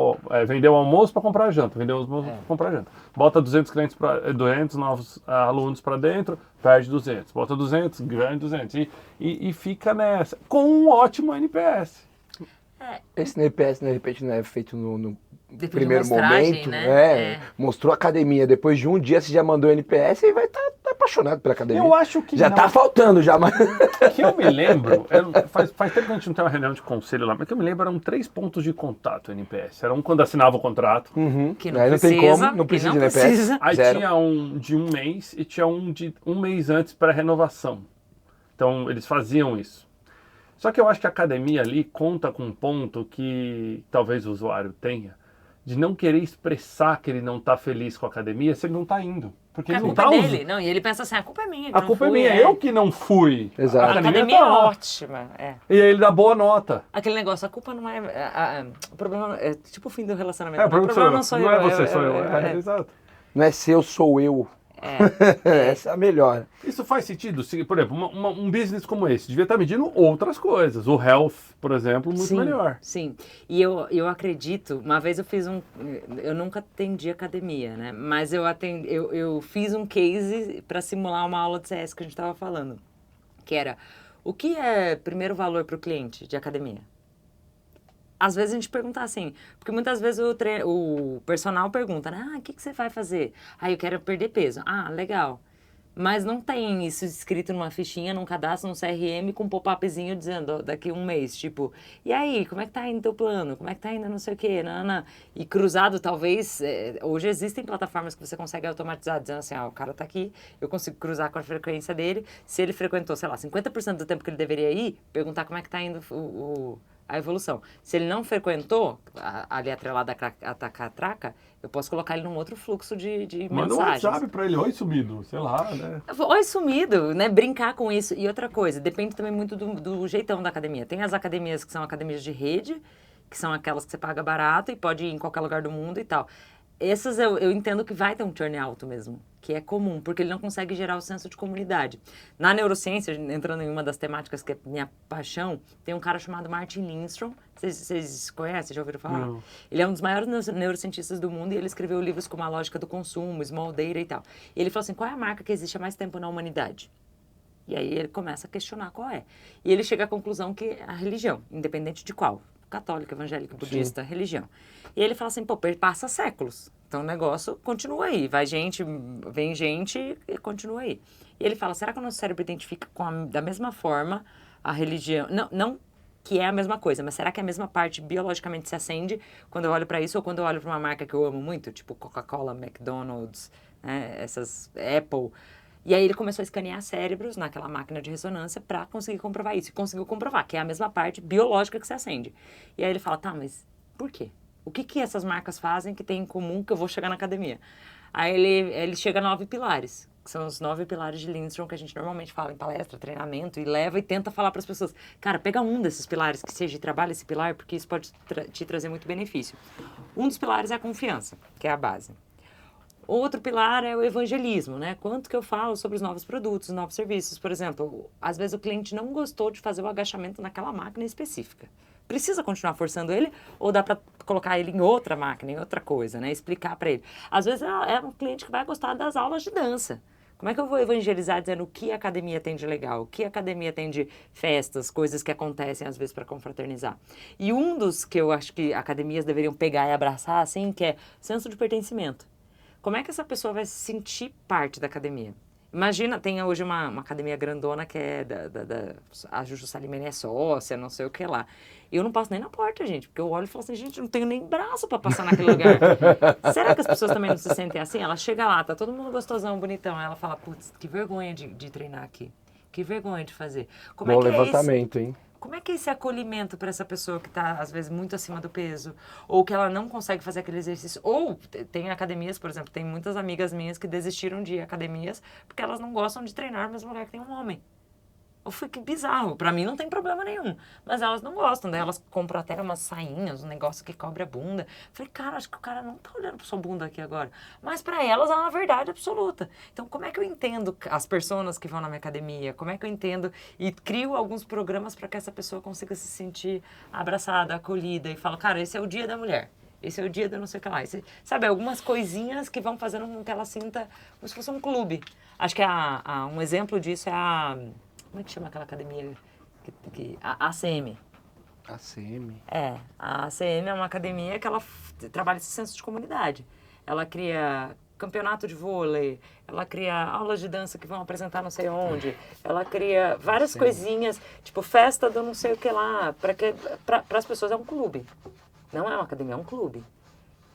vender o almoço para comprar a janta, vender o almoço para comprar a janta. Bota 200 novos alunos para dentro, perde 200. Bota 200, ganha 200. E fica nessa, com um ótimo NPS. Esse NPS, de repente, não é feito no Depois de primeiro mostragem, momento. né? Mostrou a academia, depois de um dia você já mandou o NPS e vai estar apaixonado pela academia. Eu acho que já não. tá faltando, já. Mas... Que eu me lembro, faz tempo que a gente não tem uma reunião de conselho lá, mas que eu me lembro eram 3 pontos de contato NPS. Era um quando assinava o contrato. Que não Aí precisa, não tem como, não precisa de NPS. precisa. Aí Zero. tinha um de 1 mês e tinha um de 1 mês antes para renovação. Então eles faziam isso. Só que eu acho que a academia ali conta com um ponto que talvez o usuário tenha, de não querer expressar que ele não está feliz com a academia se ele não está indo. Porque ele A não culpa tá é dele. Não, e ele pensa assim, a culpa é minha. A culpa é minha, eu que não fui. Exato. A academia tá é lá. ótima. E aí ele dá boa nota. Aquele negócio, a culpa não é... o problema é tipo o fim do relacionamento. O problema não sou não eu. é você, sou eu. Exato. Não é seu, sou eu. Essa é a melhor. Isso faz sentido? Se, por exemplo, um business como esse devia estar medindo outras coisas. O health, por exemplo, muito melhor. Sim, e eu acredito, uma vez eu fiz eu nunca atendi academia, né? Mas eu fiz um case para simular uma aula de CS que a gente estava falando, que era, o que é primeiro valor para o cliente de academia? Às vezes a gente pergunta assim, porque muitas vezes o personal pergunta, né? O que você vai fazer? Eu quero perder peso. Legal. Mas não tem isso escrito numa fichinha, num cadastro, num CRM, com um pop-upzinho dizendo, daqui 1 mês, tipo, e aí, como é que tá indo teu plano? Como é que tá indo não sei o quê? Nanana. E cruzado, talvez, hoje existem plataformas que você consegue automatizar, dizendo assim, o cara tá aqui, eu consigo cruzar com a frequência dele, se ele frequentou, sei lá, 50% do tempo que ele deveria ir, perguntar como é que tá indo a evolução. Se ele não frequentou, ali atrelado a taca-traca, eu posso colocar ele num outro fluxo de Manda um mensagens. WhatsApp pra ele, oi sumido, sei lá, né? Oi sumido, né? Brincar com isso. E outra coisa, depende também muito do jeitão da academia. Tem as academias que são academias de rede, que são aquelas que você paga barato e pode ir em qualquer lugar do mundo e tal. Essas eu entendo que vai ter um turn alto mesmo, que é comum, porque ele não consegue gerar o senso de comunidade. Na neurociência, entrando em uma das temáticas que é minha paixão, tem um cara chamado Martin Lindstrom. Vocês conhecem? Já ouviram falar? Não. Ele é um dos maiores neurocientistas do mundo e ele escreveu livros como A Lógica do Consumo, Small Data e tal. E ele falou assim, qual é a marca que existe há mais tempo na humanidade? E aí ele começa a questionar qual é. E ele chega à conclusão que é a religião, independente de qual. Católica, evangélica, budista, religião. E ele fala assim, passa séculos. Então o negócio continua aí. Vem gente e continua aí. E ele fala, será que o nosso cérebro identifica da mesma forma a religião? Não que é a mesma coisa, mas será que a mesma parte biologicamente se acende quando eu olho para isso ou quando eu olho para uma marca que eu amo muito, tipo Coca-Cola, McDonald's, né, essas Apple. E aí ele começou a escanear cérebros naquela máquina de ressonância para conseguir comprovar isso. E conseguiu comprovar que é a mesma parte biológica que se acende. E aí ele fala, tá, mas por quê? O que essas marcas fazem que tem em comum que eu vou chegar na academia? Aí ele chega a 9 pilares, que são os 9 pilares de Lindstrom que a gente normalmente fala em palestra, treinamento, e leva e tenta falar para as pessoas, cara, pega um desses pilares que seja e trabalha esse pilar, porque isso pode te trazer muito benefício. Um dos pilares é a confiança, que é a base. Outro pilar é o evangelismo, né? Quanto que eu falo sobre os novos produtos, os novos serviços. Por exemplo, às vezes o cliente não gostou de fazer o agachamento naquela máquina específica. Precisa continuar forçando ele ou dá para colocar ele em outra máquina, em outra coisa, né? Explicar para ele. Às vezes é um cliente que vai gostar das aulas de dança. Como é que eu vou evangelizar dizendo o que a academia tem de legal, o que a academia tem de festas, coisas que acontecem às vezes para confraternizar? E um dos que eu acho que academias deveriam pegar e abraçar, assim, que é senso de pertencimento. Como é que essa pessoa vai se sentir parte da academia? Imagina, tem hoje uma academia grandona que é a Juju Salimene é sócia, não sei o que lá. Eu não passo nem na porta, gente, porque eu olho e falo assim, gente, não tenho nem braço para passar naquele lugar. Será que as pessoas também não se sentem assim? Ela chega lá, tá todo mundo gostosão, bonitão, aí ela fala, putz, que vergonha de treinar aqui. Que vergonha de fazer. Como Bom é que levantamento, hein? Como é que é esse acolhimento para essa pessoa que está, às vezes, muito acima do peso? Ou que ela não consegue fazer aquele exercício? Ou tem academias, por exemplo, tem muitas amigas minhas que desistiram de ir academias porque elas não gostam de treinar no mesmo lugar que tem um homem. Eu falei, que bizarro, pra mim não tem problema nenhum. Mas elas não gostam, daí elas compram até umas sainhas, um negócio que cobre a bunda. Eu falei, cara, acho que o cara não tá olhando pra sua bunda aqui agora. Mas pra elas é uma verdade absoluta. Então, como é que eu entendo as pessoas que vão na minha academia? Como é que eu entendo e crio alguns programas para que essa pessoa consiga se sentir abraçada, acolhida e fala, cara, esse é o dia da mulher. Esse é o dia da não sei o que lá. Esse, sabe, algumas coisinhas que vão fazendo com que ela sinta como se fosse um clube. Acho que um exemplo disso é como é que chama aquela academia? A ACM. ACM? A ACM é uma academia que ela trabalha esse senso de comunidade. Ela cria campeonato de vôlei, ela cria aulas de dança que vão apresentar não sei onde, ela cria várias coisinhas, tipo festa do não sei o que lá, para as pessoas é um clube. Não é uma academia, é um clube.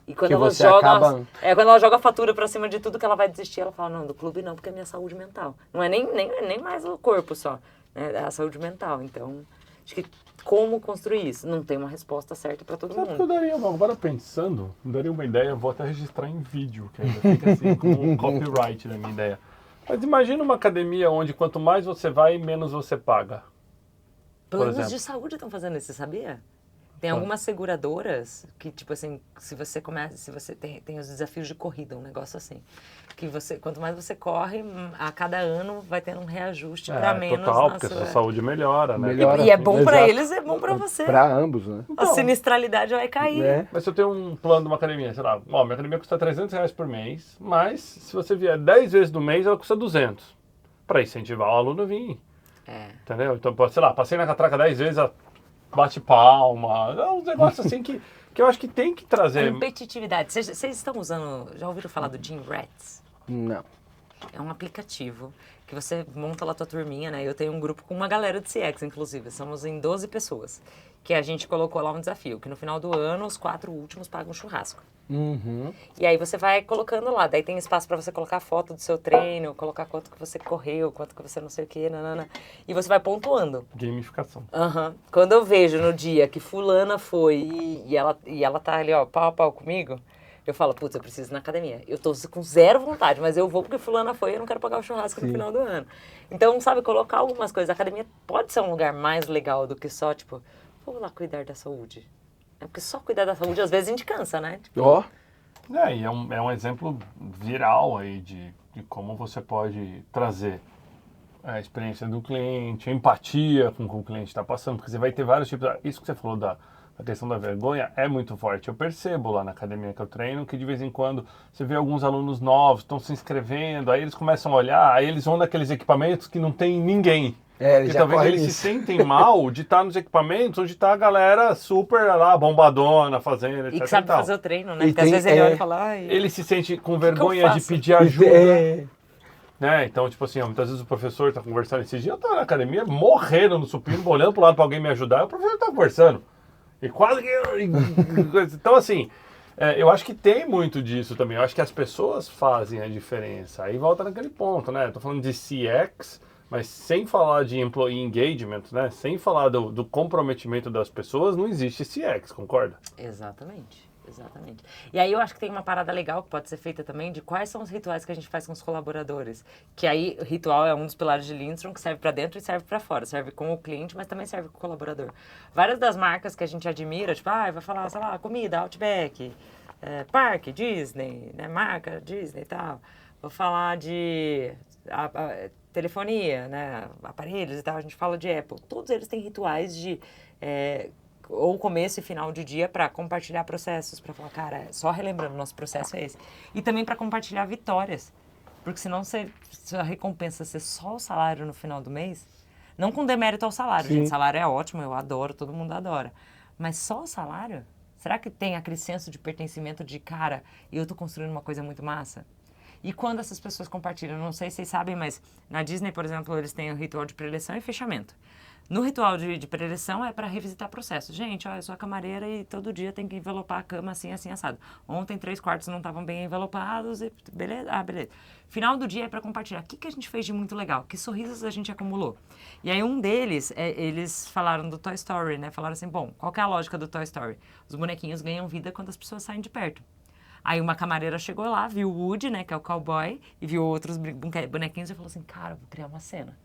E quando ela joga, quando ela joga a fatura pra cima de tudo que ela vai desistir, ela fala, não, do clube não, porque é minha saúde mental. Não é nem mais o corpo só, né? É a saúde mental. Então, acho que como construir isso? Não tem uma resposta certa pra todo mundo. Eu daria, agora pensando, daria uma ideia, vou até registrar em vídeo, que ainda fica assim como um copyright da minha ideia. Mas imagina uma academia onde quanto mais você vai, menos você paga. Planos de saúde estão fazendo isso, você sabia? Tem algumas seguradoras que, tipo assim, se você tem os desafios de corrida, um negócio assim, que quanto mais você corre, a cada ano vai tendo um reajuste para menos. Total, porque a sua saúde melhora, né? E é bom para eles, é bom para você. Para ambos, né? A sinistralidade vai cair. Né? Mas se eu tenho um plano de uma academia, sei lá, minha academia custa R$300 por mês, mas se você vier 10 vezes no mês, ela custa 200. Para incentivar o aluno a vir. Entendeu? Então, sei lá, passei na catraca 10 vezes, bate palma, é uns negócios assim que eu acho que tem que trazer. Competitividade. Vocês estão usando, já ouviram falar do Gym Rats? Não. É um aplicativo que você monta lá a tua turminha, né? Eu tenho um grupo com uma galera de CX, inclusive. Somos em 12 pessoas. Que a gente colocou lá um desafio, que no final do ano, os 4 últimos pagam um churrasco. Uhum. E aí você vai colocando lá. Daí tem espaço para você colocar foto do seu treino, colocar quanto que você correu, quanto que você não sei o que, nanana. E você vai pontuando. Gamificação. Quando eu vejo no dia que fulana foi e ela tá ali, ó, pau a pau comigo, eu falo, putz, eu preciso ir na academia. Eu tô com zero vontade, mas eu vou porque fulana foi e eu não quero pagar o churrasco no final do ano. Então, sabe, colocar algumas coisas. A academia pode ser um lugar mais legal do que só, tipo, vou lá cuidar da saúde. É porque só cuidar da saúde, às vezes, a gente cansa, né? Ó. E é um exemplo viral aí de como você pode trazer a experiência do cliente, a empatia com o que o cliente está passando, porque você vai ter vários tipos. Isso que você falou da questão da vergonha é muito forte. Eu percebo lá na academia que eu treino que de vez em quando você vê alguns alunos novos, estão se inscrevendo, aí eles começam a olhar, aí eles vão naqueles equipamentos que não tem ninguém. Porque talvez eles se sentem mal de estar nos equipamentos onde está a galera super lá, bombadona, fazendo, etc. E que sabe fazer o treino, né? Porque às vezes ele olha e fala, ai... Ele se sente com vergonha de pedir ajuda. Né? Então, tipo assim, muitas vezes o professor está conversando. Esses dias eu estava na academia, morrendo no supino, olhando para o lado para alguém me ajudar, e o professor está conversando. E quase que... Então, assim, eu acho que tem muito disso também. Eu acho que as pessoas fazem a diferença. Aí volta naquele ponto, né? Estou falando de CX... Mas sem falar de employee engagement, né? Sem falar do comprometimento das pessoas, não existe CX, concorda? Exatamente. E aí eu acho que tem uma parada legal que pode ser feita também de quais são os rituais que a gente faz com os colaboradores. Que aí o ritual é um dos pilares de Lindstrom que serve para dentro e serve para fora. Serve com o cliente, mas também serve com o colaborador. Várias das marcas que a gente admira, tipo, vai falar, sei lá, comida, Outback, parque, Disney, né? Marca Disney e tal. Vou falar de... telefonia, né, aparelhos e tal, a gente fala de Apple. Todos eles têm rituais de ou começo e final de dia para compartilhar processos, para falar, cara, só relembrando, nosso processo é esse. E também para compartilhar vitórias, porque senão se a recompensa ser só o salário no final do mês, não com demérito ao salário, gente, salário é ótimo, eu adoro, todo mundo adora, mas só o salário? Será que tem aquele senso de pertencimento de, cara, eu tô construindo uma coisa muito massa? E quando essas pessoas compartilham, não sei se vocês sabem, mas na Disney, por exemplo, eles têm o ritual de preleção e fechamento. No ritual de preleção é para revisitar processos. Gente, ó, eu sou a camareira e todo dia tem que envelopar a cama assim, assim, assado. Ontem 3 quartos não estavam bem envelopados e beleza? Ah, beleza. Final do dia é para compartilhar. O que a gente fez de muito legal? Que sorrisos a gente acumulou? E aí um deles, eles falaram do Toy Story, né? Falaram assim, bom, qual que é a lógica do Toy Story? Os bonequinhos ganham vida quando as pessoas saem de perto. Aí uma camareira chegou lá, viu o Woody, né, que é o cowboy, e viu outros bonequinhos e falou assim, cara, vou criar uma cena.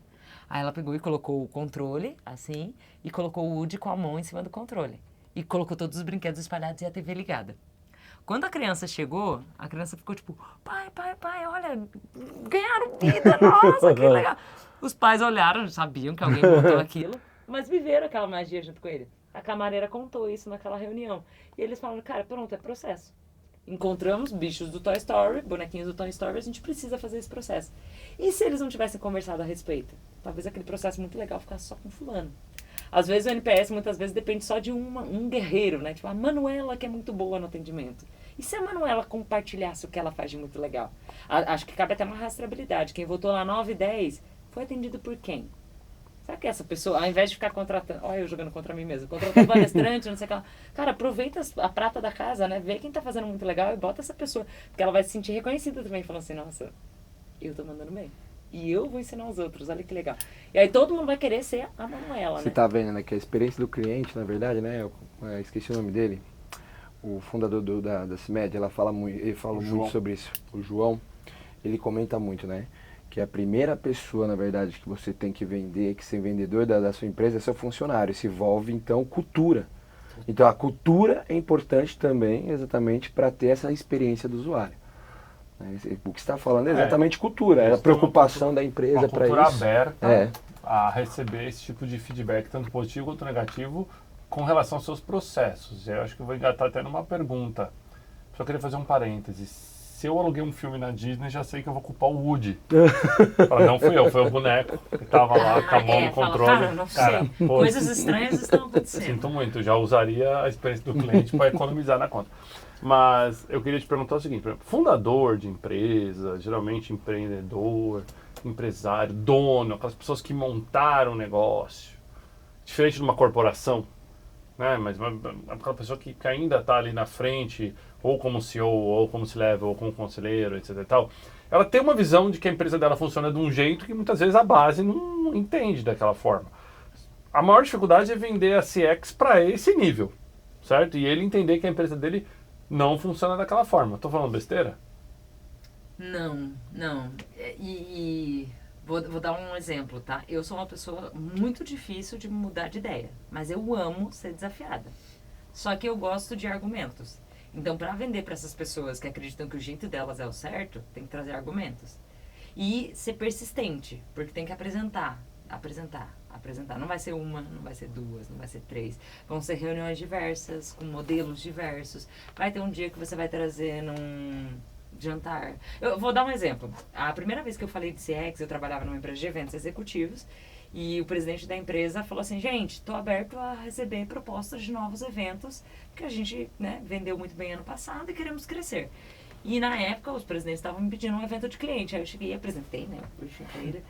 Aí ela pegou e colocou o controle, assim, e colocou o Woody com a mão em cima do controle. E colocou todos os brinquedos espalhados e a TV ligada. Quando a criança chegou, a criança ficou tipo, pai, olha, ganharam vida, nossa, que legal. Os pais olharam, sabiam que alguém montou aquilo, mas viveram aquela magia junto com ele. A camareira contou isso naquela reunião. E eles falaram, cara, pronto, é processo. Encontramos bichos do Toy Story, bonequinhos do Toy Story, a gente precisa fazer esse processo. E se eles não tivessem conversado a respeito? Talvez aquele processo muito legal ficasse só com fulano. Às vezes o NPS, muitas vezes, depende só de um guerreiro, né? Tipo, a Manuela, que é muito boa no atendimento. E se a Manuela compartilhasse o que ela faz de muito legal? Acho que cabe até uma rastreabilidade. Quem votou lá 9 e 10 foi atendido por quem? Será que essa pessoa, ao invés de ficar contratando... Olha eu jogando contra mim mesmo. Contratando palestrante, não sei o que lá. Cara, aproveita a prata da casa, né? Vê quem tá fazendo muito legal e bota essa pessoa. Porque ela vai se sentir reconhecida também. Falando assim, nossa, eu tô mandando bem. E eu vou ensinar os outros, olha que legal. E aí todo mundo vai querer ser a Manuela, Você né? tá vendo, né? Que a experiência do cliente, na verdade, né? Eu esqueci o nome dele. O fundador da CIMED, ele fala muito sobre isso. O João, ele comenta muito, né? Que a primeira pessoa, na verdade, que você tem que vender, que ser vendedor da sua empresa é seu funcionário. Isso envolve, então, cultura. Então, a cultura é importante também, exatamente, para ter essa experiência do usuário. O que você está falando é exatamente cultura, é a preocupação da empresa para isso. Uma cultura aberta a receber esse tipo de feedback, tanto positivo quanto negativo, com relação aos seus processos. Eu acho que eu vou engatar até numa pergunta. Só queria fazer um parênteses. Se eu aluguei um filme na Disney, já sei que eu vou culpar o Woody. Não fui eu, foi o boneco que estava lá com a mão no controle. Cara, não sei. Coisas estranhas estão acontecendo. Sinto muito, já usaria a experiência do cliente para economizar na conta. Mas eu queria te perguntar o seguinte, por exemplo, fundador de empresa, geralmente empreendedor, empresário, dono, aquelas pessoas que montaram um negócio, diferente de uma corporação, né? Mas aquela pessoa que ainda está ali na frente, ou como CEO, ou como C-level, ou como conselheiro, etc e tal, ela tem uma visão de que a empresa dela funciona de um jeito que muitas vezes a base não entende daquela forma. A maior dificuldade é vender a CX para esse nível, certo? E ele entender que a empresa dele não funciona daquela forma. Tô falando besteira? Não. Vou dar um exemplo, tá? Eu sou uma pessoa muito difícil de mudar de ideia, mas eu amo ser desafiada. Só que eu gosto de argumentos. Então, para vender para essas pessoas que acreditam que o jeito delas é o certo, tem que trazer argumentos. E ser persistente, porque tem que apresentar. Não vai ser uma, não vai ser duas, não vai ser três. Vão ser reuniões diversas, com modelos diversos. Vai ter um dia que você vai trazer num jantar. Eu vou dar um exemplo. A primeira vez que eu falei de CX, eu trabalhava numa empresa de eventos executivos. E o presidente da empresa falou assim, gente, estou aberto a receber propostas de novos eventos, porque a gente, né, vendeu muito bem ano passado e queremos crescer. E na época os presidentes estavam me pedindo um evento de cliente. Aí eu cheguei e apresentei, né, o briefing pra ele.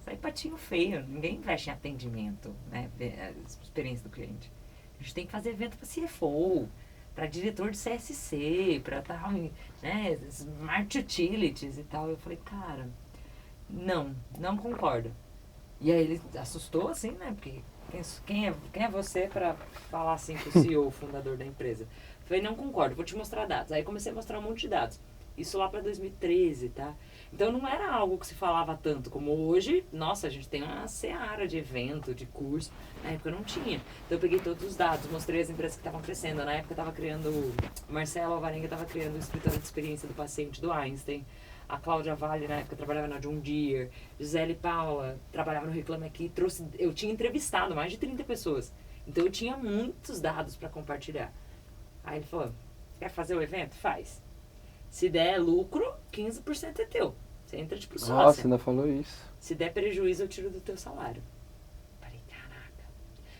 Sai patinho feio, ninguém investe em atendimento, né, a experiência do cliente. A gente tem que fazer evento para CFO, para diretor de CSC, para tal, né, Smart Utilities e tal. Eu falei, cara, não concordo. E aí ele assustou assim, né, porque quem é você para falar assim com o CEO, o fundador da empresa? Eu falei, não concordo, vou te mostrar dados. Aí comecei a mostrar um monte de dados. Isso lá para 2013, tá? Então não era algo que se falava tanto como hoje. Nossa, a gente tem uma seara de evento, de curso. Na época não tinha. Então eu peguei todos os dados, mostrei as empresas que estavam crescendo. Na época eu estava criando, o Marcelo Alvarenga estava criando o escritório de experiência do paciente do Einstein. A Cláudia Vale, na época, trabalhava na John Deere. Gisele Paula trabalhava no Reclame Aqui. Eu tinha entrevistado mais de 30 pessoas. Então eu tinha muitos dados para compartilhar. Aí ele falou, quer fazer o evento? Faz. Se der lucro, 15% é teu. Você entra tipo sócio. Nossa, ainda falou isso. Se der prejuízo, eu tiro do teu salário. Falei, caraca.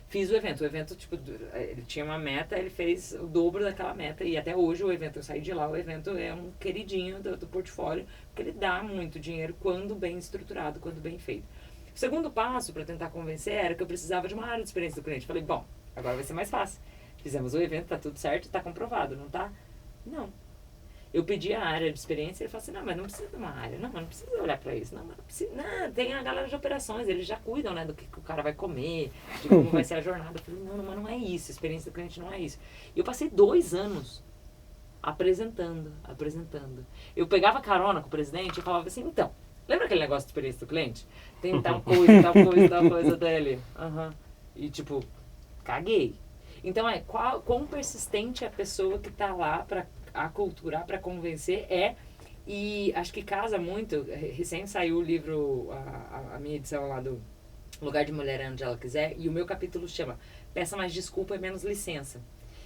Fiz o evento. O evento, tipo, ele tinha uma meta, ele fez o dobro daquela meta. E até hoje o evento, eu saí de lá, o evento é um queridinho do portfólio, porque ele dá muito dinheiro quando bem estruturado, quando bem feito. O segundo passo para tentar convencer era que eu precisava de uma área de experiência do cliente. Falei, bom, agora vai ser mais fácil. Fizemos o evento, tá tudo certo, tá comprovado, não tá? Não. Eu pedi a área de experiência e ele falou assim, não, mas não precisa de uma área, não precisa olhar para isso, não precisa, não, tem a galera de operações, eles já cuidam, né, do que o cara vai comer, de como vai ser a jornada. Eu falei, não, mas não é isso, a experiência do cliente não é isso. E eu passei 2 anos apresentando. Eu pegava carona com o presidente e falava assim, então, Lembra aquele negócio de experiência do cliente? Tem tal coisa dele. E tipo, caguei. Então quão persistente é a pessoa que tá lá pra aculturar, pra convencer e acho que casa muito, recém saiu o livro, a minha edição lá do Lugar de Mulher é Onde Ela Quiser, e o meu capítulo chama Peça Mais Desculpa e Menos Licença.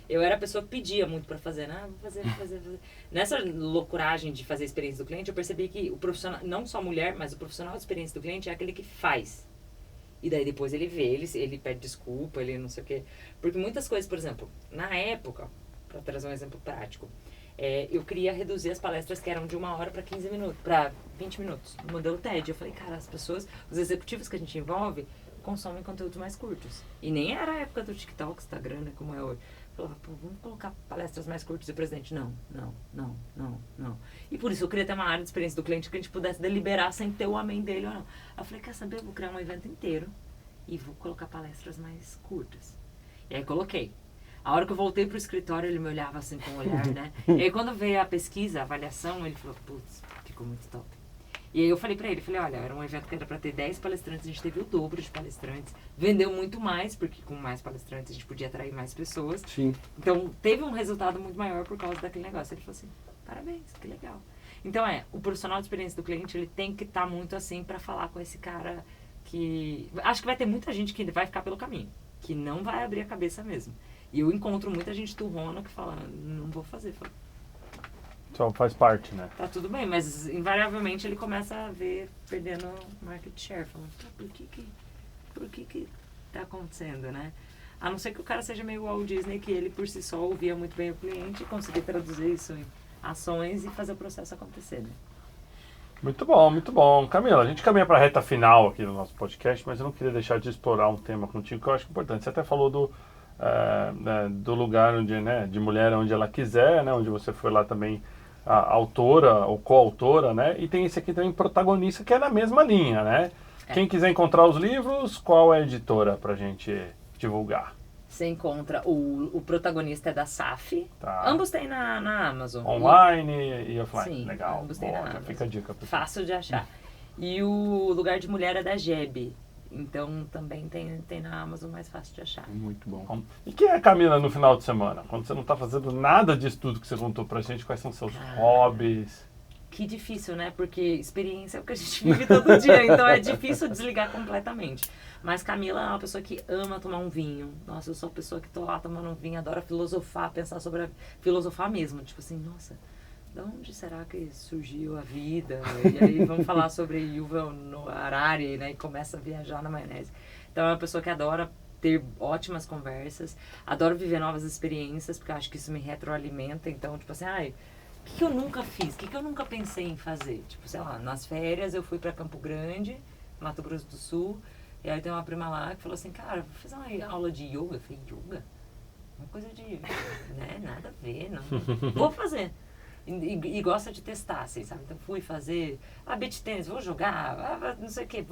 Eu era a pessoa que pedia muito pra fazer, vou fazer. Nessa loucuragem de fazer a experiência do cliente, eu percebi que o profissional, não só a mulher, mas o profissional de experiência do cliente é aquele que faz. E daí depois ele vê, ele pede desculpa, ele não sei o quê. Porque muitas coisas, por exemplo, na época, pra trazer um exemplo prático, eu queria reduzir as palestras que eram de 1 hora para 15 minutos, para 20 minutos, no modelo TED. Eu falei, cara, as pessoas, os executivos que a gente envolve, consomem conteúdos mais curtos. E nem era a época do TikTok, Instagram, né, como é hoje. Eu falava, vamos colocar palestras mais curtas. E o presidente, não. E por isso eu queria ter uma área de experiência do cliente que a gente pudesse deliberar sem ter o amém dele ou não. Eu falei, quer saber, eu vou criar um evento inteiro e vou colocar palestras mais curtas. E aí coloquei. A hora que eu voltei pro escritório, ele me olhava assim com o olhar, né? E aí quando veio a pesquisa, a avaliação, ele falou, putz, ficou muito top. E aí eu falei pra ele, olha, era um evento que era pra ter 10 palestrantes, a gente teve o dobro de palestrantes, vendeu muito mais, porque com mais palestrantes a gente podia atrair mais pessoas. Sim. Então teve um resultado muito maior por causa daquele negócio. Ele falou assim, parabéns, que legal. Então o profissional de experiência do cliente, ele tem que estar muito assim pra falar com esse cara que... Acho que vai ter muita gente que vai ficar pelo caminho, que não vai abrir a cabeça mesmo. E eu encontro muita gente turrona que fala, não vou fazer. Falo, só faz parte, né? tá tudo bem, mas invariavelmente ele começa a ver perdendo market share. Falando, por que tá acontecendo, né? A não ser que o cara seja meio Walt Disney, que ele por si só ouvia muito bem o cliente e conseguia traduzir isso em ações e fazer o processo acontecer, né? Muito bom, muito bom. Camila, a gente caminha para a reta final aqui do nosso podcast, mas eu não queria deixar de explorar um tema contigo que eu acho importante. Você até falou do lugar onde, né, de mulher onde ela quiser, né, onde você foi lá também a autora ou coautora, né, e tem esse aqui também protagonista que é na mesma linha, né? Quem quiser encontrar os livros, qual é a editora pra gente divulgar? Você encontra o protagonista é da SAF. Tá. Ambos tem na Amazon. Online e offline. Sim, legal. ambos tem na Já Amazon. fica a dica. Fácil de achar. E o Lugar de Mulher é da GEB. Então também tem na Amazon, mais fácil de achar. Muito bom. E quem é a Camila no final de semana? Quando você não está fazendo nada disso tudo que você contou pra gente, quais são seus hobbies? Que difícil, né? Porque experiência é o que a gente vive todo dia, então é difícil desligar completamente. Mas Camila é uma pessoa que ama tomar um vinho. Nossa, eu sou uma pessoa que tô lá tomando um vinho, adora filosofar, pensar sobre filosofar mesmo. Tipo assim, nossa, de onde será que surgiu a vida? E aí vamos falar sobre Yuval Noah Harari, né? E começa a viajar na maionese. Então é uma pessoa que adora ter ótimas conversas, adoro viver novas experiências, porque eu acho que isso me retroalimenta. Então, tipo assim, o que eu nunca fiz? O que eu nunca pensei em fazer? Tipo, sei lá, nas férias eu fui pra Campo Grande, Mato Grosso do Sul, e aí tem uma prima lá que falou assim, cara, vou fazer uma aula de yoga. Eu falei, yoga? Uma coisa de, né, nada a ver, não. Vou fazer. E gosta de testar, assim, sabe? Então fui fazer, beach tênis, vou jogar, não sei o que,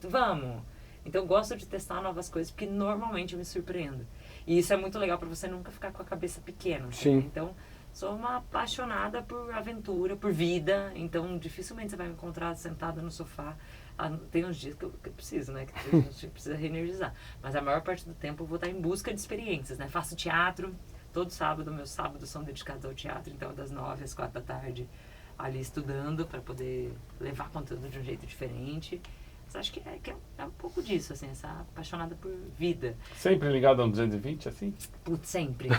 vamos. Então gosto de testar novas coisas, porque normalmente eu me surpreendo. E isso é muito legal pra você nunca ficar com a cabeça pequena. Sim. Né? Então, sou uma apaixonada por aventura, por vida, então dificilmente você vai me encontrar sentada no sofá. Tem uns dias que eu preciso, né? Que a gente precisa reenergizar. Mas a maior parte do tempo eu vou estar em busca de experiências, né? Faço teatro, todo sábado, meus sábados são dedicados ao teatro, então das 9 às 4 da tarde, ali estudando para poder levar conteúdo de um jeito diferente. Mas acho que é um pouco disso, assim, essa apaixonada por vida. Sempre ligado a um 220, assim? Putz, sempre.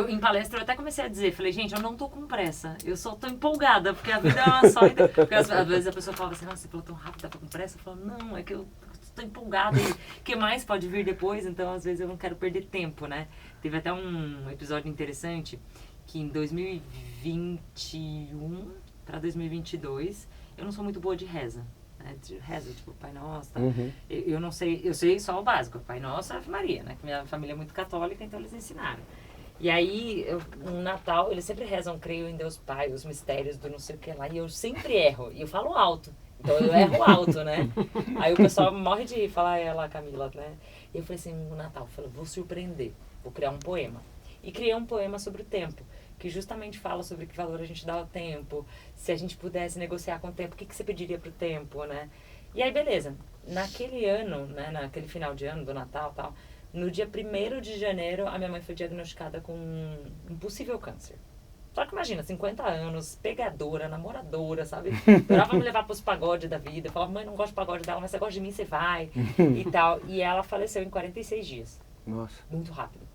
Em palestra eu até comecei a dizer, falei, gente, eu não tô com pressa, eu só tô empolgada, porque a vida é uma só. Porque às vezes a pessoa fala assim, nossa, você falou tão rápido, tá com pressa? Eu falo, não, é que eu tô empolgada e o que mais pode vir depois, então às vezes eu não quero perder tempo, né? Teve até um episódio interessante que em 2021 para 2022 eu não sou muito boa de reza. Reza, tipo, Pai Nosso, tá? Eu não sei, eu sei só o básico, Pai Nosso e Ave Maria, né? Que minha família é muito católica, então eles ensinaram. E aí, no Natal, eles sempre rezam, creio em Deus Pai, os mistérios do não sei o que lá, e eu sempre erro, e eu falo alto, então eu erro alto, né? Aí o pessoal morre de falar, ela, Camila, né? E eu falei assim, no Natal, vou surpreender, vou criar um poema. E criei um poema sobre o tempo, que justamente fala sobre que valor a gente dá ao tempo. Se a gente pudesse negociar com o tempo, o que, que você pediria pro tempo, né? E aí, beleza. Naquele ano, né, naquele final de ano, do Natal e tal, no dia 1º de janeiro, a minha mãe foi diagnosticada com um possível câncer. Só que imagina, 50 anos, pegadora, namoradora, sabe? Adorava me levar pros pagodes da vida. Eu falava, mãe, não gosto de pagode dela, mas você gosta de mim, você vai. E tal. E ela faleceu em 46 dias. Nossa. Muito rápido.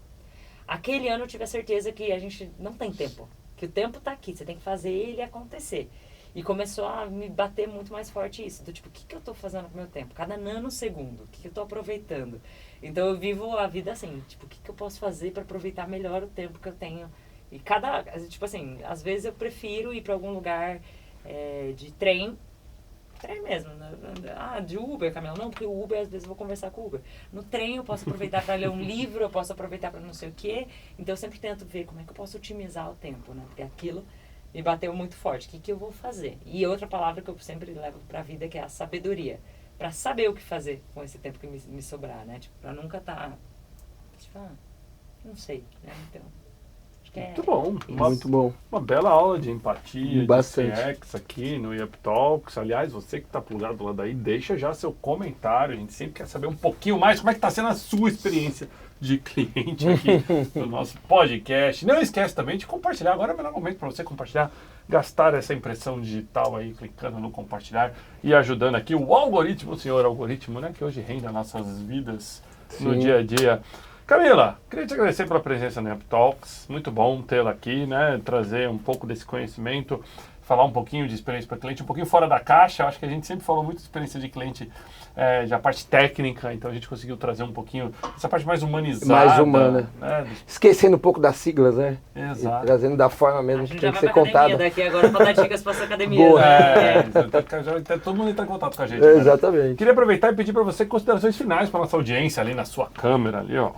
Aquele ano eu tive a certeza que a gente não tem tempo. Que o tempo tá aqui, você tem que fazer ele acontecer. E começou a me bater muito mais forte isso. Do tipo, o que, que eu tô fazendo com o meu tempo? Cada nanosegundo, o que, que eu tô aproveitando? Então eu vivo a vida assim, tipo, o que, que eu posso fazer para aproveitar melhor o tempo que eu tenho? E tipo assim, às vezes eu prefiro ir para algum lugar de trem mesmo, né? De Uber, Camila, não, porque o Uber, às vezes eu vou conversar com o Uber. No trem eu posso aproveitar para ler um livro, eu posso aproveitar para não sei o quê, então eu sempre tento ver como é que eu posso otimizar o tempo, né? Porque aquilo me bateu muito forte, o que, que eu vou fazer? E outra palavra que eu sempre levo para a vida, que é a sabedoria, para saber o que fazer com esse tempo que me sobrar, né? Tipo, para nunca estar, tipo, não sei, né? Então... Muito bom. Muito bom. Uma bela aula de empatia, Bastante. de CX aqui no Yup Talks. Aliás, você que está plugado do lado daí, deixa já seu comentário. A gente sempre quer saber um pouquinho mais como é que está sendo a sua experiência de cliente aqui no nosso podcast. Não esquece também de compartilhar. Agora é o melhor momento para você compartilhar, gastar essa impressão digital aí, clicando no compartilhar e ajudando aqui o algoritmo, o senhor algoritmo, né, que hoje rende as nossas vidas no dia a dia. Camila, queria te agradecer pela presença no Yup Talks, muito bom tê-la aqui, né, trazer um pouco desse conhecimento, falar um pouquinho de experiência para cliente, um pouquinho fora da caixa. Eu acho que a gente sempre falou muito de experiência de cliente, da parte técnica, então a gente conseguiu trazer um pouquinho essa parte mais humanizada. Mais humana. Né? Esquecendo um pouco das siglas, né? Exato. E trazendo da forma mesmo A que gente tem já que vai ser pra academia contada. daqui agora pra dar dicas pra sua academia. Boa. Né? Todo mundo entra em contato com a gente. Né? Exatamente. Queria aproveitar e pedir para você considerações finais para nossa audiência ali na sua câmera ali, ó.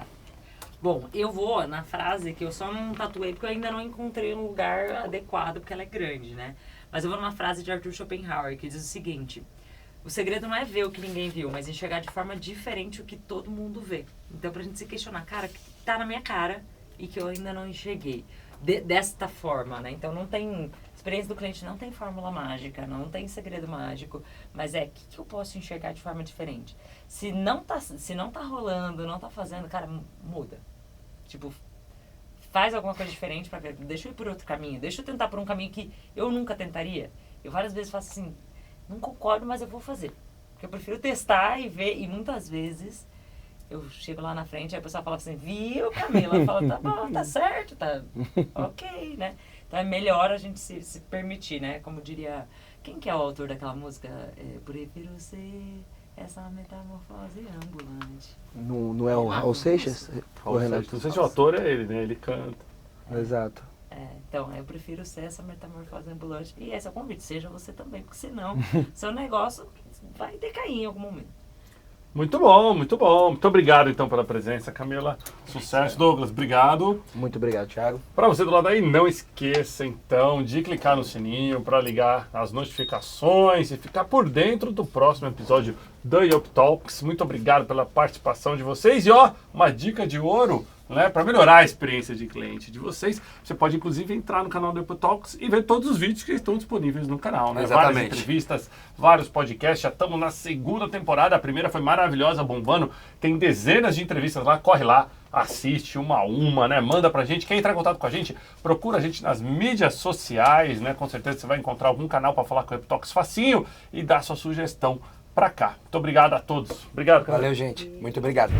Bom, eu vou na frase que eu só não tatuei porque eu ainda não encontrei um lugar adequado, porque ela é grande, né? Mas eu vou numa frase de Arthur Schopenhauer, que diz o seguinte: o segredo não é ver o que ninguém viu, mas enxergar de forma diferente o que todo mundo vê. Então, pra gente se questionar, cara, o que tá na minha cara e que eu ainda não enxerguei? Desta forma, né? Então, não tem... Experiência do cliente não tem fórmula mágica, não tem segredo mágico, mas o que eu posso enxergar de forma diferente? Se não tá rolando, não tá fazendo, cara, muda. Tipo, faz alguma coisa diferente pra ver. Deixa eu ir por outro caminho. Deixa eu tentar por um caminho que eu nunca tentaria. Eu várias vezes faço assim, não concordo, mas eu vou fazer. Porque eu prefiro testar e ver. E muitas vezes eu chego lá na frente e a pessoa fala assim, viu, Camila? Fala, tá bom, tá certo, tá ok, né? Então é melhor a gente se permitir, né? Como diria... Quem que é o autor daquela música? Prefiro ser... essa metamorfose ambulante. Não é o Raul Seixas? O Renato? Não sei se o ator é ele, né? Ele canta. Exato. Então, eu prefiro ser essa metamorfose ambulante. E esse é o convite, seja você também, porque senão seu negócio vai decair em algum momento. Muito bom, muito bom. Muito obrigado, então, pela presença, Camila. Sucesso. Douglas, obrigado. Muito obrigado, Thiago. Para você do lado aí, não esqueça, então, de clicar no sininho para ligar as notificações e ficar por dentro do próximo episódio do Yup Talks. Muito obrigado pela participação de vocês. E, ó, uma dica de ouro, né, para melhorar a experiência de cliente de vocês. Você pode, inclusive, entrar no canal do Yup Talks e ver todos os vídeos que estão disponíveis no canal. Né? Exatamente. Várias entrevistas, vários podcasts. Já estamos na segunda temporada. A primeira foi maravilhosa, bombando. Tem dezenas de entrevistas lá. Corre lá, assiste uma a uma, né? Manda pra gente. Quer entrar em contato com a gente? Procura a gente nas mídias sociais, né? Com certeza você vai encontrar algum canal para falar com o Yup Talks facinho e dar sua sugestão pra cá. Muito obrigado a todos. Obrigado, Camila. Valeu, gente. Muito obrigado.